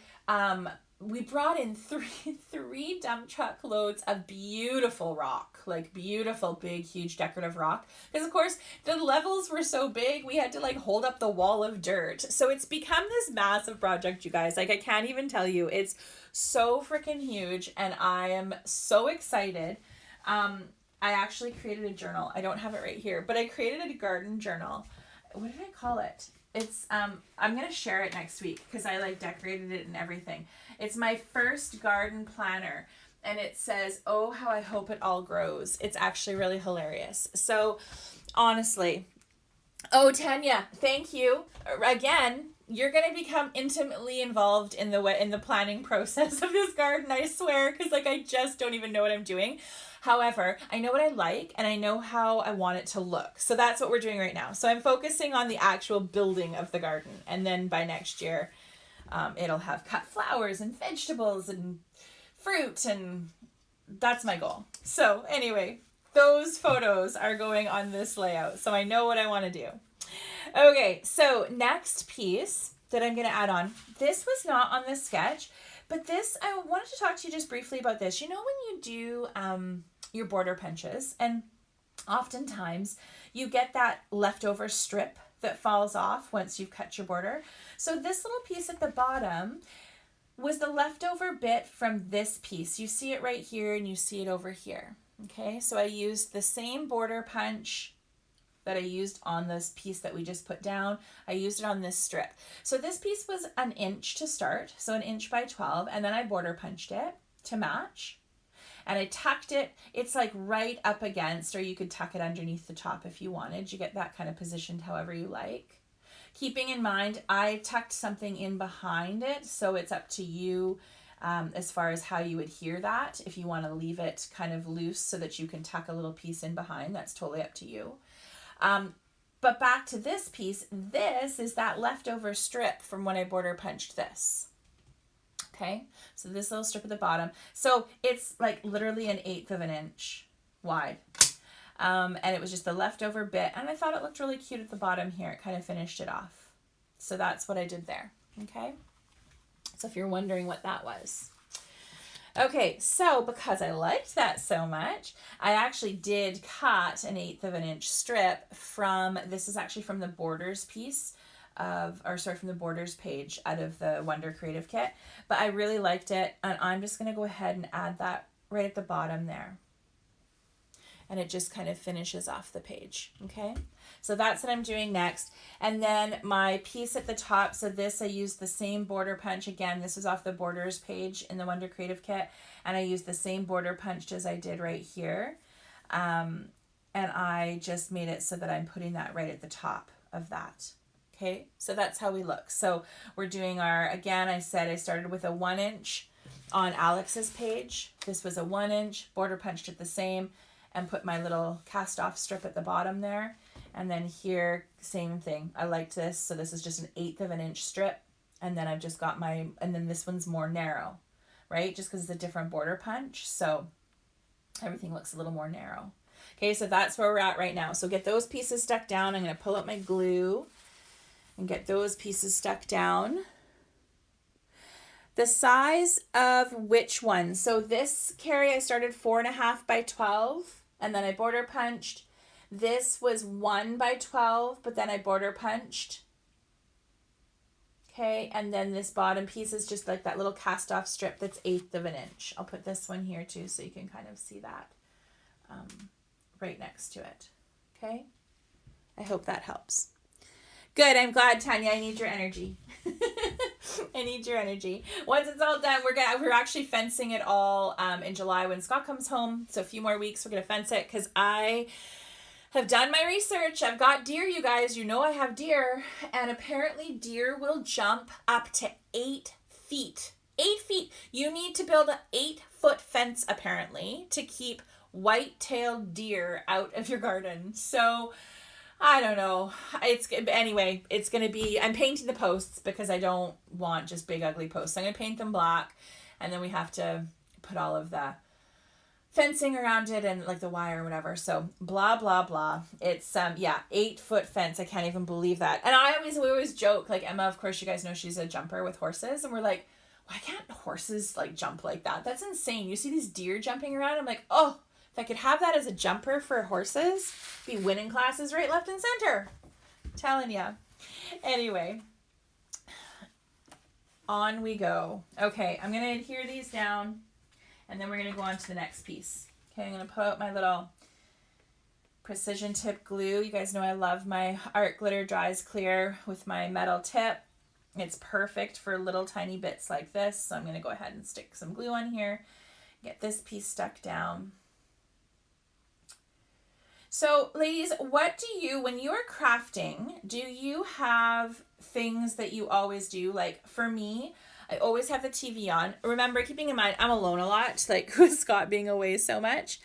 we brought in three dump truck loads of beautiful rock, like beautiful, big, huge decorative rock. Because of course the levels were so big, we had to like hold up the wall of dirt. So it's become this massive project, you guys. Like, I can't even tell you. It's so freaking huge and I am so excited. I actually created a journal. I don't have it right here, but I created a garden journal. What did I call it? It's, I'm going to share it next week because I like decorated it and everything. It's my first garden planner and it says, oh, how I hope it all grows. It's actually really hilarious. So honestly, oh, Tanya, thank you. Again, you're going to become intimately involved in the planning process of this garden, I swear, because like I just don't even know what I'm doing. However, I know what I like and I know how I want it to look. So that's what we're doing right now. So I'm focusing on the actual building of the garden. And then by next year, it'll have cut flowers and vegetables and fruit. And that's my goal. So anyway, those photos are going on this layout. So I know what I want to do. Okay, so next piece that I'm going to add on. This was not on this sketch, but this, I wanted to talk to you just briefly about this. You know, when you do your border punches, and oftentimes you get that leftover strip that falls off once you've cut your border. So this little piece at the bottom was the leftover bit from this piece. You see it right here and you see it over here. Okay, so I used the same border punch that I used on this piece that we just put down. I used it on this strip. So this piece was an inch to start, so an inch by 12, and then I border punched it to match. And I tucked it, it's like right up against, or you could tuck it underneath the top if you wanted. You get that kind of positioned however you like. Keeping in mind, I tucked something in behind it, so it's up to you as far as how you adhere that. If you want to leave it kind of loose so that you can tuck a little piece in behind, that's totally up to you. But back to this piece, this is that leftover strip from when I border punched this. Okay, so this little strip at the bottom. So it's like literally 1/8 of an inch wide. And it was just the leftover bit. And I thought it looked really cute at the bottom here. It kind of finished it off. So that's what I did there. Okay, so if you're wondering what that was. Okay, so because I liked that so much, I actually did cut 1/8 of an inch strip from, this is actually from the borders piece from the borders page out of the Wonder Creative Kit. But I really liked it, and I'm just going to go ahead and add that right at the bottom there. And it just kind of finishes off the page, okay? So that's what I'm doing next. And then my piece at the top, so this I used the same border punch. Again, this is off the borders page in the Wonder Creative Kit. And I used the same border punch as I did right here. And I just made it so that I'm putting that right at the top of that. Okay, so that's how we look. So we're doing our, again, I said I started with a 1 inch on Alex's page. This was a 1 inch, border punched it the same, and put my little cast off strip at the bottom there. And then here, same thing. I liked this. So this is just 1/8 of an inch strip. And then I've just got my, and then this one's more narrow, right? Just because it's a different border punch. So everything looks a little more narrow. Okay, so that's where we're at right now. So get those pieces stuck down. I'm going to pull up my glue and get those pieces stuck down. The size of which one? So this, Carrie, I started 4.5 by 12. And then I border punched. This was 1 by 12, but then I border punched. Okay, and then this bottom piece is just like that little cast off strip that's 1/8 of an inch. I'll put this one here too so you can kind of see that right next to it. Okay, I hope that helps. Good, I'm glad, Tanya. I need your energy. I need your energy. Once it's all done, we're actually fencing it all in July when Scott comes home. So a few more weeks, we're gonna fence it because I have done my research. I've got deer, you guys. You know I have deer, and apparently deer will jump up to 8 feet. 8 feet. You need to build an 8-foot fence apparently to keep white-tailed deer out of your garden. So I don't know. Anyway, it's going to be, I'm painting the posts because I don't want just big ugly posts. I'm going to paint them black, and then we have to put all of the fencing around it and like the wire or whatever. So blah, blah, blah. It's 8-foot fence. I can't even believe that. And we always joke, like Emma, of course, you guys know she's a jumper with horses. And we're like, why can't horses like jump like that? That's insane. You see these deer jumping around. I'm like, oh, if I could have that as a jumper for horses, be winning classes right, left, and center. I'm telling ya. Anyway, on we go. Okay, I'm going to adhere these down, and then we're going to go on to the next piece. Okay, I'm going to put out my little precision tip glue. You guys know I love my Art Glitter Dries Clear with my metal tip. It's perfect for little tiny bits like this. So I'm going to go ahead and stick some glue on here, get this piece stuck down. So ladies, what do you, when you are crafting, do you have things that you always do? Like for me, I always have the TV on. Remember, keeping in mind, I'm alone a lot, like with Scott being away so much.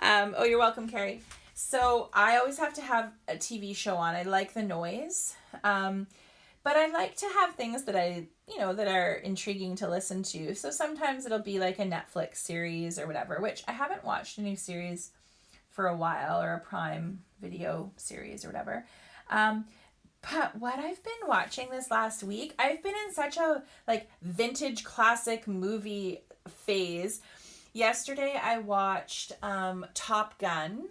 Oh, you're welcome, Carrie. So I always have to have a TV show on. I like the noise. But I like to have things that that are intriguing to listen to. So sometimes it'll be like a Netflix series or whatever, which I haven't watched a new series for a while, or a Prime Video series or whatever. But what I've been watching this last week, I've been in such a like vintage classic movie phase. Yesterday I watched Top Gun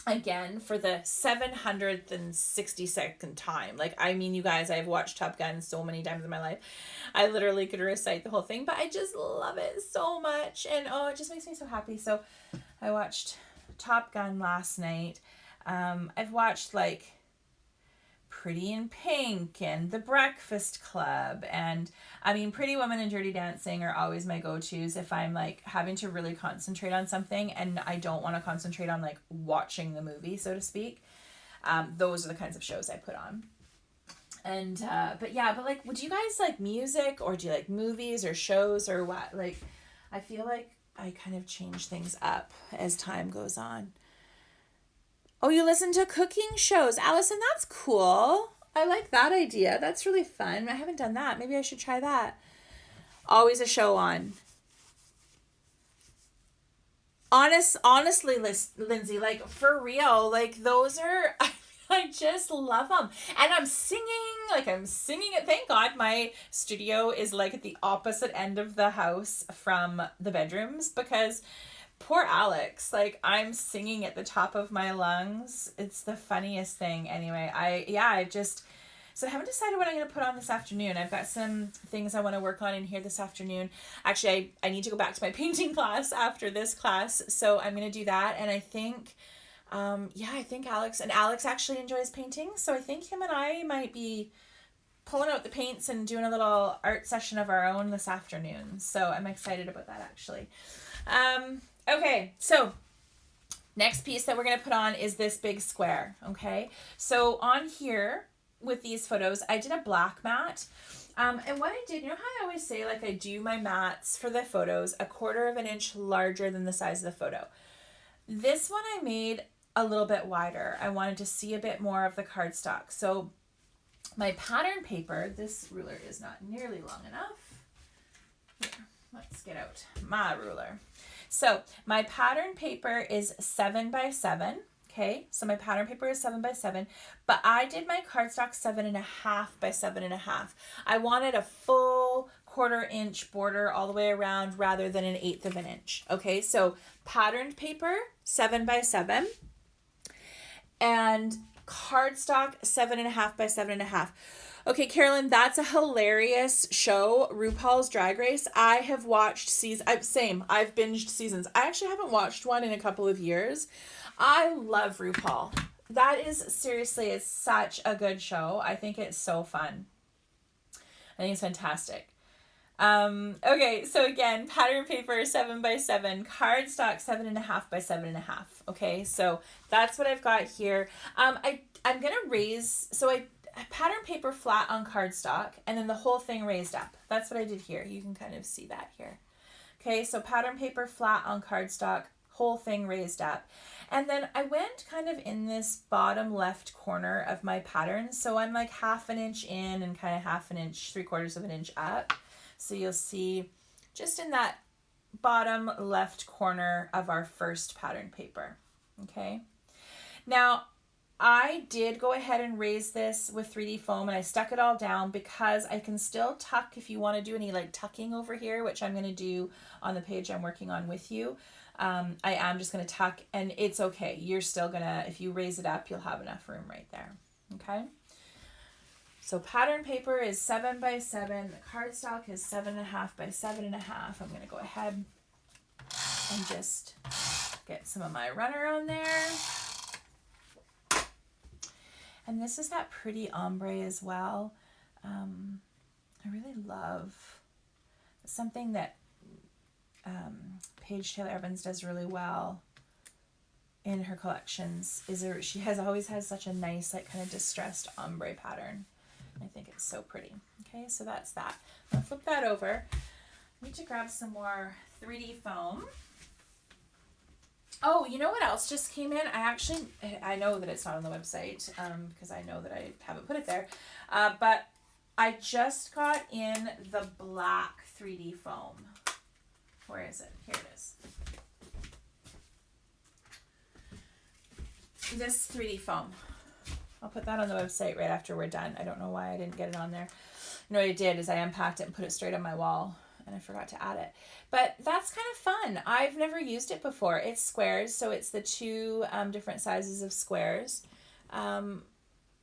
again for the 762nd time. Like, I mean, you guys, I've watched Top Gun so many times in my life. I literally could recite the whole thing, but I just love it so much. And oh, it just makes me so happy. So I watched Top Gun last night. I've watched like Pretty in Pink and The Breakfast Club, and I mean Pretty Woman and Dirty Dancing are always my go-tos if I'm like having to really concentrate on something and I don't want to concentrate on like watching the movie, so to speak. Those are the kinds of shows I put on. And but like, would you guys like music, or do you like movies or shows, or what? Like, I feel like I kind of change things up as time goes on. Oh, you listen to cooking shows. Allison, that's cool. I like that idea. That's really fun. I haven't done that. Maybe I should try that. Always a show on. Honestly, Lindsay, like for real, like those are, I just love them. And I'm singing it. Thank God my studio is like at the opposite end of the house from the bedrooms, because poor Alex, like I'm singing at the top of my lungs. It's the funniest thing. Anyway, so I haven't decided what I'm going to put on this afternoon. I've got some things I want to work on in here this afternoon. Actually, I need to go back to my painting class after this class, so I'm going to do that. And I think, I think Alex actually enjoys painting, so I think him and I might be pulling out the paints and doing a little art session of our own this afternoon. So I'm excited about that, actually. Okay, so next piece that we're going to put on is this big square, okay? So on here with these photos, I did a black mat. And what I did, you know how I always say, like I do my mats for the photos 1/4 of an inch larger than the size of the photo. This one I made a little bit wider. I wanted to see a bit more of the cardstock. So my pattern paper, this ruler is not nearly long enough. Here, let's get out my ruler. So my pattern paper is 7 by 7. Okay, so my pattern paper is 7 by 7, but I did my cardstock 7.5 by 7.5. I wanted a full 1/4 inch border all the way around rather than an 1/8 of an inch. Okay, so patterned paper 7 by 7 and cardstock 7.5 by 7.5. Okay, Carolyn, that's a hilarious show, RuPaul's Drag Race. I have watched I've binged seasons. I actually haven't watched one in a couple of years. I love RuPaul. That is seriously, it's such a good show. I think it's so fun. I think it's fantastic. Okay, so again, pattern paper 7 by 7, cardstock 7.5 by 7.5. Okay, so that's what I've got here. I'm gonna raise, I pattern paper flat on cardstock and then the whole thing raised up. That's what I did here. You can kind of see that here. Okay, so pattern paper flat on cardstock, whole thing raised up. And then I went kind of in this bottom left corner of my pattern. So I'm like 1/2 an inch in and kind of 1/2 an inch, 3/4 of an inch up. So you'll see just in that bottom left corner of our first pattern paper. Okay. Now I did go ahead and raise this with 3D foam and I stuck it all down because I can still tuck if you want to do any like tucking over here, which I'm going to do on the page I'm working on with you. I am just going to tuck, and it's okay. You're still going to, if you raise it up, you'll have enough room right there. Okay. So pattern paper is 7 by 7. The cardstock is 7.5 by 7.5. I'm going to go ahead and just get some of my runner on there. And this is that pretty ombre as well. I really love something that Paige Taylor Evans does really well in her collections she always has such a nice like kind of distressed ombre pattern. I think it's so pretty. Okay, so that's that. I'll flip that over. I need to grab some more 3D foam. Oh, you know what else just came in? I know that it's not on the website because I know that I haven't put it there. But I just got in the black 3D foam. Where is it? Here it is. This 3D foam. I'll put that on the website right after we're done. I don't know why I didn't get it on there. You know what I did is I unpacked it and put it straight on my wall, and I forgot to add it. But that's kind of fun. I've never used it before. It's squares, so it's the 2 different sizes of squares.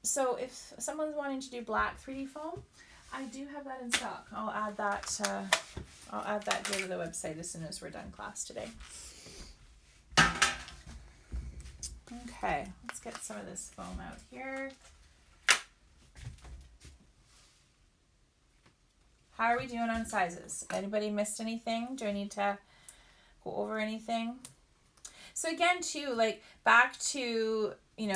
So if someone's wanting to do black 3D foam, I do have that in stock. I'll add that here to the website as soon as we're done class today. Okay, let's get some of this foam out here. How are we doing on sizes? Anybody missed anything? Do I need to go over anything? So again, too, like back to,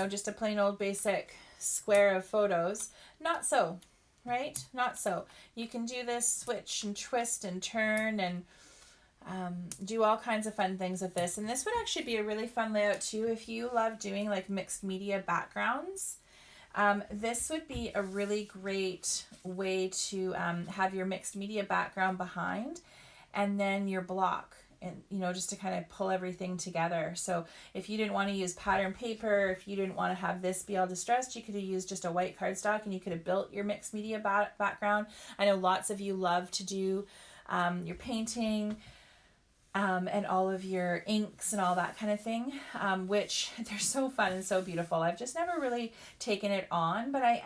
just a plain old basic square of photos. Not so, right? Not so. You can do this, switch and twist and turn and do all kinds of fun things with this. And this would actually be a really fun layout too if you love doing like mixed media backgrounds. This would be a really great way to have your mixed media background behind and then your block, and just to kind of pull everything together. So if you didn't want to use pattern paper, if you didn't want to have this be all distressed, you could have used just a white cardstock and you could have built your mixed media background. I know lots of you love to do your painting and all of your inks and all that kind of thing, which they're so fun and so beautiful. I've just never really taken it on, but I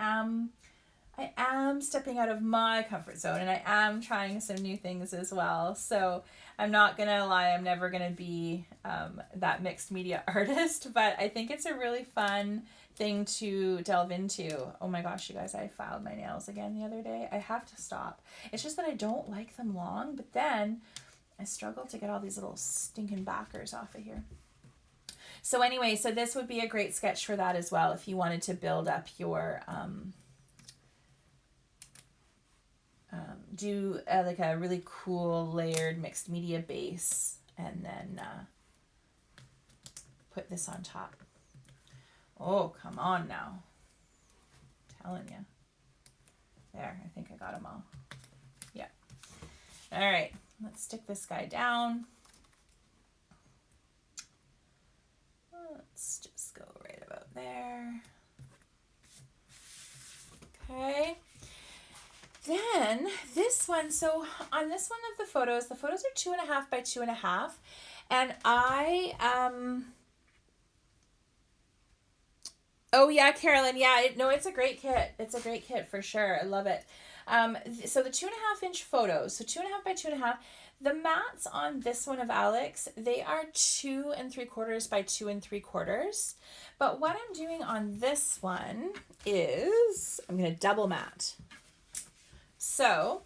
am stepping out of my comfort zone and I am trying some new things as well. So I'm not going to lie, I'm never going to be that mixed media artist, but I think it's a really fun thing to delve into. Oh my gosh, you guys, I filed my nails again the other day. I have to stop. It's just that I don't like them long, but then I struggle to get all these little stinking backers off of here. So anyway, so this would be a great sketch for that as well if you wanted to build up your do like a really cool layered mixed media base and then put this on top. Oh, come on now. I'm telling you. There, I think I got them all. Yeah. All right, let's stick this guy down. Let's just go right about there. Okay. Then this one, so on this one of the photos are 2.5 by 2.5, and oh yeah, Carolyn, yeah, it's a great kit. It's a great kit for sure. I love it. So the 2.5 inch photos, so 2.5 by 2.5. The mats on this one of Alex, they are 2 3/4 by 2 3/4. But what I'm doing on this one is I'm going to double mat. So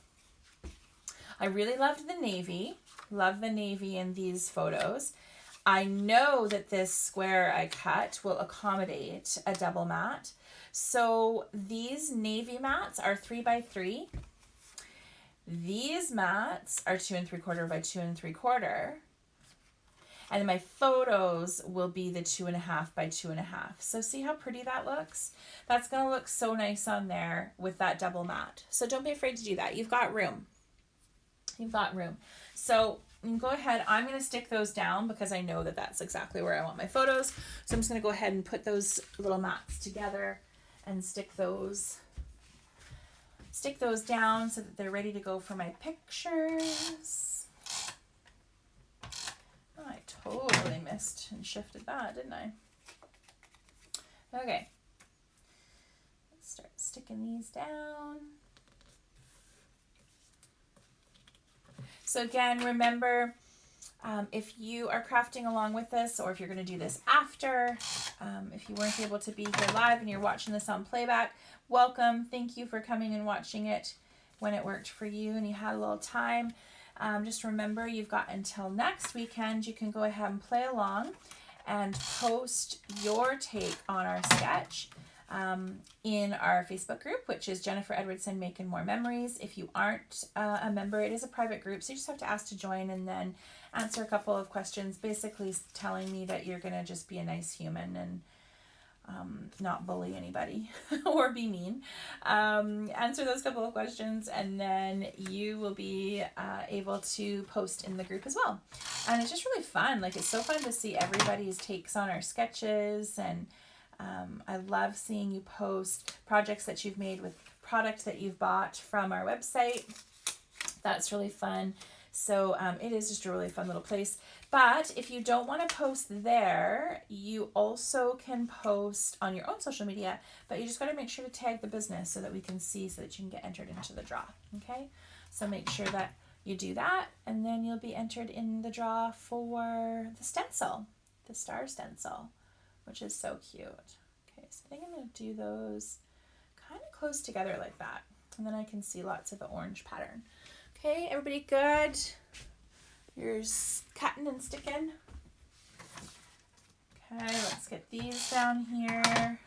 I really loved the navy. Love the navy in these photos. I know that this square I cut will accommodate a double mat. So these navy mats are 3 by 3. These mats are 2 3/4 by 2 3/4. And then my photos will be the 2.5 by 2.5. So see how pretty that looks? That's going to look so nice on there with that double mat. So don't be afraid to do that. You've got room. You've got room. So you can go ahead. I'm going to stick those down because I know that that's exactly where I want my photos. So I'm just going to go ahead and put those little mats together and stick those down so that they're ready to go for my pictures. Oh, I totally missed and shifted that, didn't I? Okay. Let's start sticking these down. So again, remember, if you are crafting along with this, or if you're going to do this after, if you weren't able to be here live and you're watching this on playback, welcome. Thank you for coming and watching it when it worked for you and you had a little time. Just remember, you've got until next weekend. You can go ahead and play along and post your take on our sketch in our Facebook group, which is Jennifer Edwardson Making More Memories. If you aren't a member, it is a private group, so you just have to ask to join and then answer a couple of questions, basically telling me that you're going to just be a nice human and not bully anybody or be mean. Answer those couple of questions and then you will be able to post in the group as well. And it's just really fun. Like, it's so fun to see everybody's takes on our sketches, and I love seeing you post projects that you've made with product that you've bought from our website. That's really fun. So it is just a really fun little place. But if you don't want to post there, you also can post on your own social media, but you just got to make sure to tag the business so that we can see, so that you can get entered into the draw. Okay? So make sure that you do that, and then you'll be entered in the draw for the stencil, the star stencil, which is so cute. Okay, so I think I'm going to do those kind of close together like that. And then I can see lots of the orange pattern. Okay, everybody good? You're cutting and sticking. Okay, let's get these down here.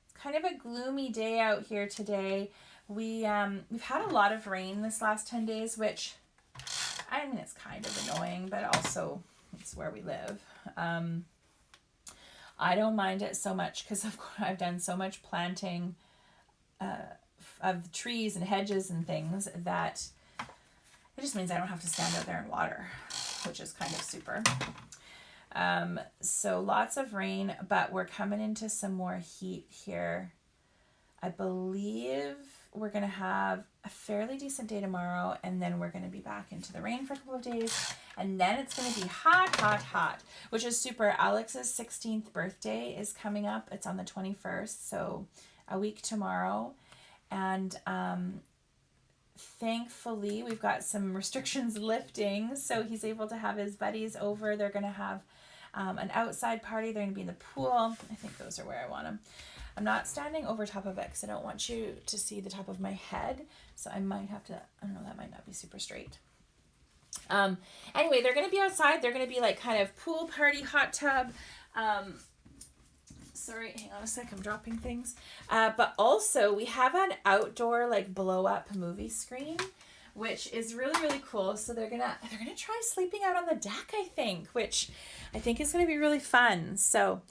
It's kind of a gloomy day out here today. We've had a lot of rain this last 10 days, which, I mean, it's kind of annoying, but also it's where we live. I don't mind it so much because I've done so much planting of trees and hedges and things that it just means I don't have to stand out there and water, which is kind of super. So lots of rain, but we're coming into some more heat here. I believe we're going to have a fairly decent day tomorrow, and then we're going to be back into the rain for a couple of days, and then it's going to be hot, hot, hot, which is super. Alex's 16th birthday is coming up. It's on the 21st, so a week tomorrow, and thankfully we've got some restrictions lifting, so he's able to have his buddies over. They're going to have an outside party. They're going to be in the pool. I think those are where I want them. I'm not standing over top of it because I don't want you to see the top of my head. So I might have to, I don't know, that might not be super straight. Anyway, they're going to be outside. They're going to be like kind of pool party, hot tub. Sorry, hang on a sec. I'm dropping things. But also we have an outdoor like blow up movie screen, which is really, really cool. So they're gonna try sleeping out on the deck, I think, which I think is going to be really fun. So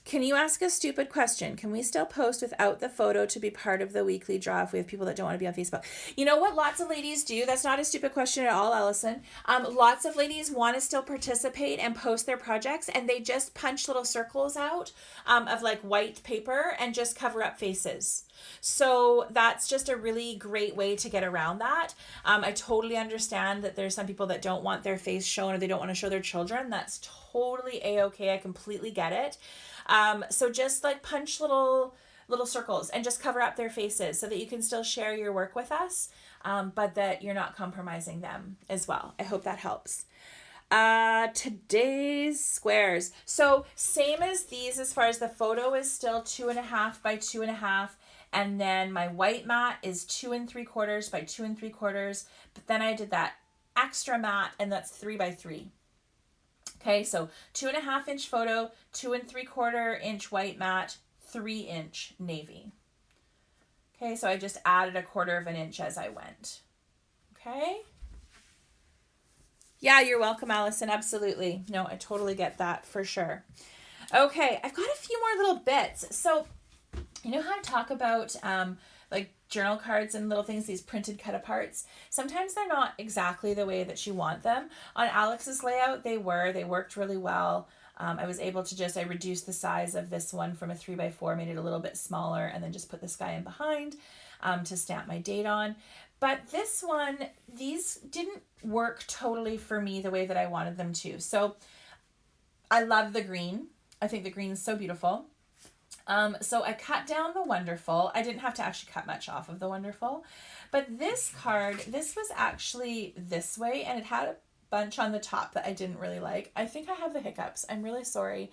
can you ask a stupid question? Can we still post without the photo to be part of the weekly draw if we have people that don't want to be on Facebook? You know what lots of ladies do? That's not a stupid question at all, Allison. Lots of ladies want to still participate and post their projects, and they just punch little circles out of like white paper and just cover up faces. So that's just a really great way to get around that. I totally understand that there's some people that don't want their face shown or they don't want to show their children. That's totally a-okay. I completely get it. So just like punch little circles and just cover up their faces so that you can still share your work with us, but that you're not compromising them as well. I hope that helps. Today's squares. So same as these as far as the photo is still 2.5 by 2.5. And then my white mat is 2 3/4 by 2 3/4. But then I did that extra mat, and that's 3 by 3. Okay, so 2.5 inch photo, 2 3/4 inch white mat, 3 inch navy. Okay, so I just added 1/4 inch as I went. Okay. Yeah, you're welcome, Allison. Absolutely. No, I totally get that for sure. Okay, I've got a few more little bits. So, you know how I talk about like journal cards and little things, these printed cut aparts? Sometimes they're not exactly the way that you want them. On Alex's layout, they worked really well. I was able to I reduced the size of this one from a 3x4, made it a little bit smaller, and then just put this guy in behind to stamp my date on. But this one, these didn't work totally for me the way that I wanted them to. So I love the green. I think the green is so beautiful. So I cut down the Wonderful. I didn't have to actually cut much off of the Wonderful. But this card, this was actually this way, and it had a bunch on the top that I didn't really like. I think I have the hiccups. I'm really sorry.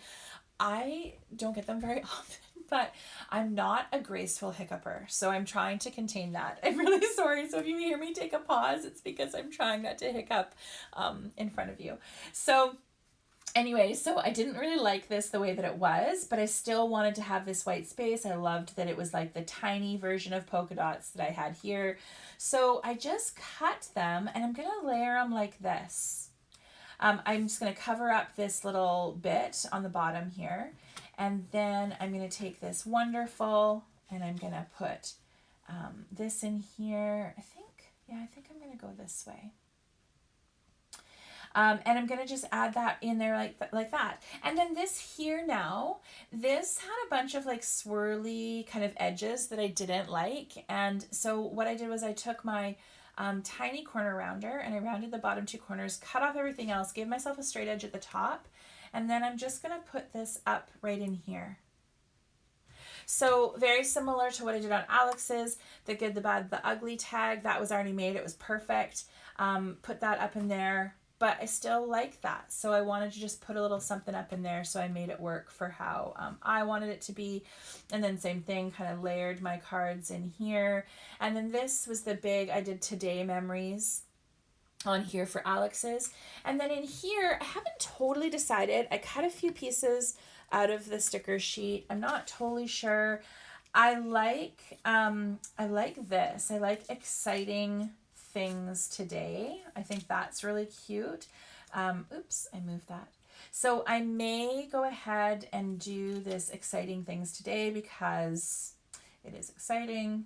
I don't get them very often, but I'm not a graceful hiccuper, so I'm trying to contain that. I'm really sorry. So if you hear me take a pause, it's because I'm trying not to hiccup in front of you. So anyway, so I didn't really like this the way that it was, but I still wanted to have this white space. I loved that it was like the tiny version of polka dots that I had here. So I just cut them, and I'm going to layer them like this. I'm just going to cover up this little bit on the bottom here. And then I'm going to take this Wonderful, and I'm going to put this in here. I think I'm going to go this way. And I'm going to just add that in there like that. And then this here now, this had a bunch of like swirly kind of edges that I didn't like. And so what I did was I took my tiny corner rounder and I rounded the bottom 2 corners, cut off everything else, gave myself a straight edge at the top. And then I'm just going to put this up right in here. So very similar to what I did on Alex's, the Good, the Bad, the Ugly tag. That was already made. It was perfect. Put that up in there. but I still like that. So I wanted to just put a little something up in there. So I made it work for how I wanted it to be. And then same thing, kind of layered my cards in here. And then this was the big, I did today memories on here for Alex's. And then in here, I haven't totally decided. I cut a few pieces out of the sticker sheet. I'm not totally sure. I like this. I like exciting things today. I think that's really cute. Oops, I moved that. So I may go ahead and do this exciting things today because it is exciting.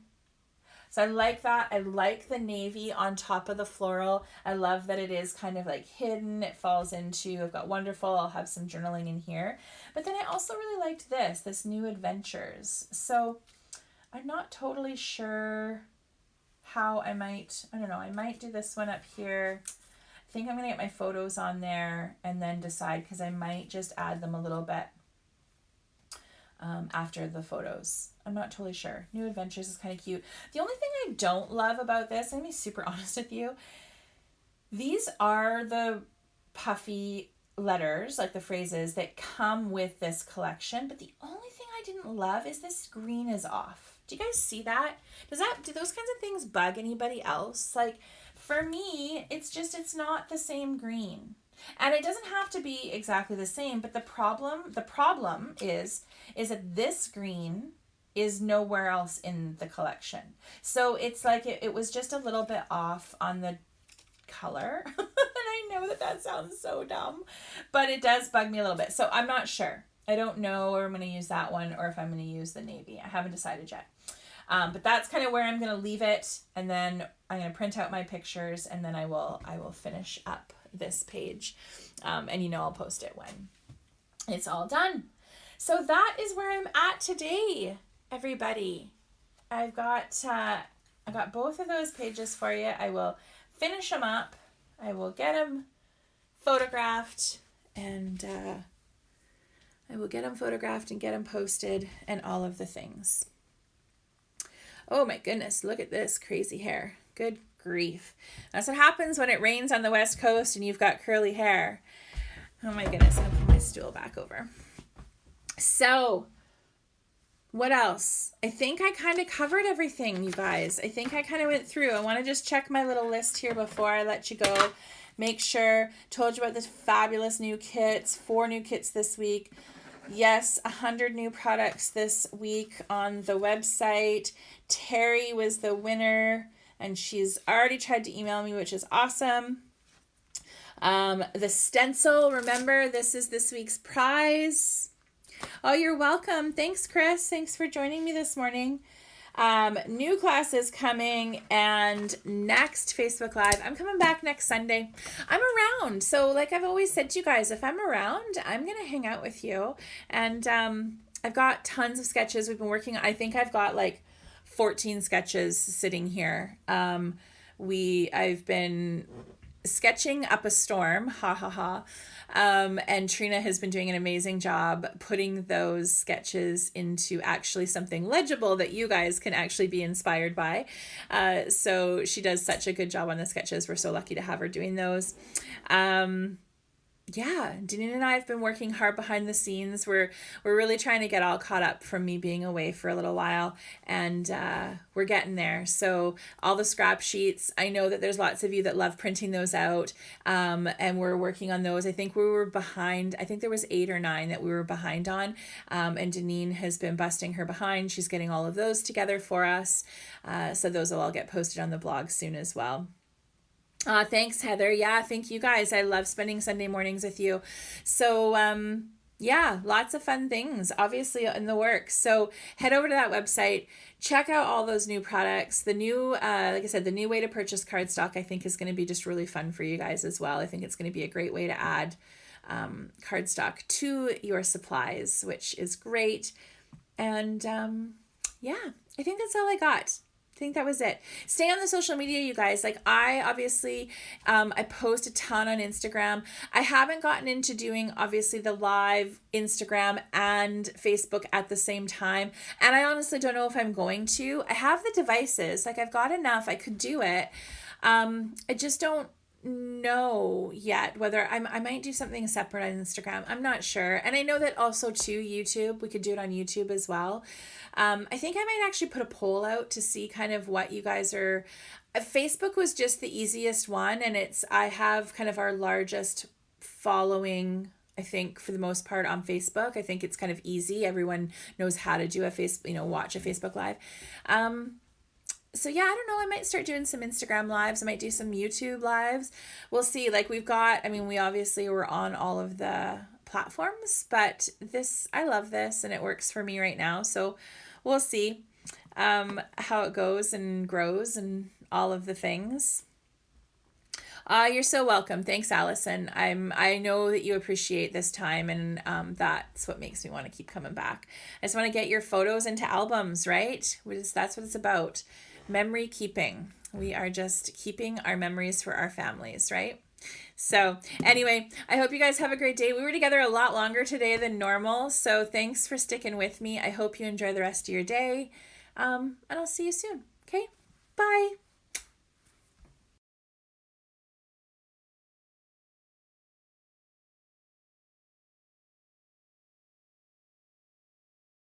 So I like that. I like the navy on top of the floral. I love that it is kind of like hidden. It falls into, I've got wonderful. I'll have some journaling in here. But then I also really liked this new adventures. So I'm not totally sure how I might do this one up here. I think I'm going to get my photos on there and then decide, because I might just add them a little bit after the photos. I'm not totally sure. New adventures is kind of cute. The only thing I don't love about this, I'm going to be super honest with you, these are the puffy letters, like the phrases that come with this collection, but the only thing I didn't love is this green is off. Do you guys see that? Do those kinds of things bug anybody else? Like, for me, it's not the same green. And it doesn't have to be exactly the same, but the problem is that this green is nowhere else in the collection. So it's like it was just a little bit off on the color. And I know that sounds so dumb, but it does bug me a little bit. So I'm not sure. I don't know if I'm going to use that one or if I'm going to use the navy. I haven't decided yet. But that's kind of where I'm going to leave it. And then I'm going to print out my pictures, and then I will finish up this page. And I'll post it when it's all done. So that is where I'm at today, everybody. I've got both of those pages for you. I will finish them up. I will get them photographed, and get them posted and all of the things. Oh my goodness, look at this crazy hair. Good grief. That's what happens when it rains on the West Coast and you've got curly hair. Oh my goodness, I'm going to put my stool back over. So, what else? I think I kind of covered everything, you guys. I think I kind of went through. I want to just check my little list here before I let you go. Make sure, told you about the fabulous new kits, 4 new kits this week. Yes, 100 new products this week on the website. Terry was the winner, and she's already tried to email me, which is awesome. The stencil, remember, this is this week's prize. Oh, you're welcome. Thanks, Chris. Thanks for joining me this morning. New classes coming, and next Facebook Live. I'm coming back next Sunday. I'm around. So like I've always said to you guys, if I'm around, I'm going to hang out with you. And I've got tons of sketches we've been working on. I think I've got like 14 sketches sitting here. I've been sketching up a storm, ha ha ha. And Trina has been doing an amazing job putting those sketches into actually something legible that you guys can actually be inspired by. So she does such a good job on the sketches. We're so lucky to have her doing those. Yeah, Deneen and I have been working hard behind the scenes. We're really trying to get all caught up from me being away for a little while, and we're getting there. So all the scrap sheets, I know that there's lots of you that love printing those out, and we're working on those. I think we were behind. I think there was 8 or 9 that we were behind on, and Deneen has been busting her behind. She's getting all of those together for us, so those will all get posted on the blog soon as well. Thanks, Heather. Yeah, thank you guys. I love spending Sunday mornings with you. So, yeah, lots of fun things, obviously, in the works. So head over to that website, check out all those new products. The new, like I said, the new way to purchase cardstock, I think, is going to be just really fun for you guys as well. I think it's going to be a great way to add cardstock to your supplies, which is great. And yeah, I think that's all I got. I think that was it. Stay on the social media, you guys. Like I obviously, I post a ton on Instagram. I haven't gotten into doing obviously the live Instagram and Facebook at the same time. And I honestly don't know if I'm going to. I have the devices, like I've got enough. I could do it. I just don't know yet whether I might do something separate on Instagram. I'm not sure. And I know that also too, YouTube, we could do it on YouTube as well. I think I might actually put a poll out to see kind of what you guys are. Facebook was just the easiest one, and I have kind of our largest following. I think for the most part on Facebook, I think it's kind of easy. Everyone knows how to do a watch a Facebook Live. So yeah, I don't know. I might start doing some Instagram lives. I might do some YouTube lives. We'll see. Like we obviously were on all of the platforms, but I love this and it works for me right now. So we'll see how it goes and grows and all of the things. You're so welcome. Thanks, Allison. I know that you appreciate this time, and that's what makes me want to keep coming back. I just want to get your photos into albums, right? That's what it's about. Memory keeping. We are just keeping our memories for our families, right? So anyway, I hope you guys have a great day. We were together a lot longer today than normal, so thanks for sticking with me. I hope you enjoy the rest of your day, and I'll see you soon. Okay, bye.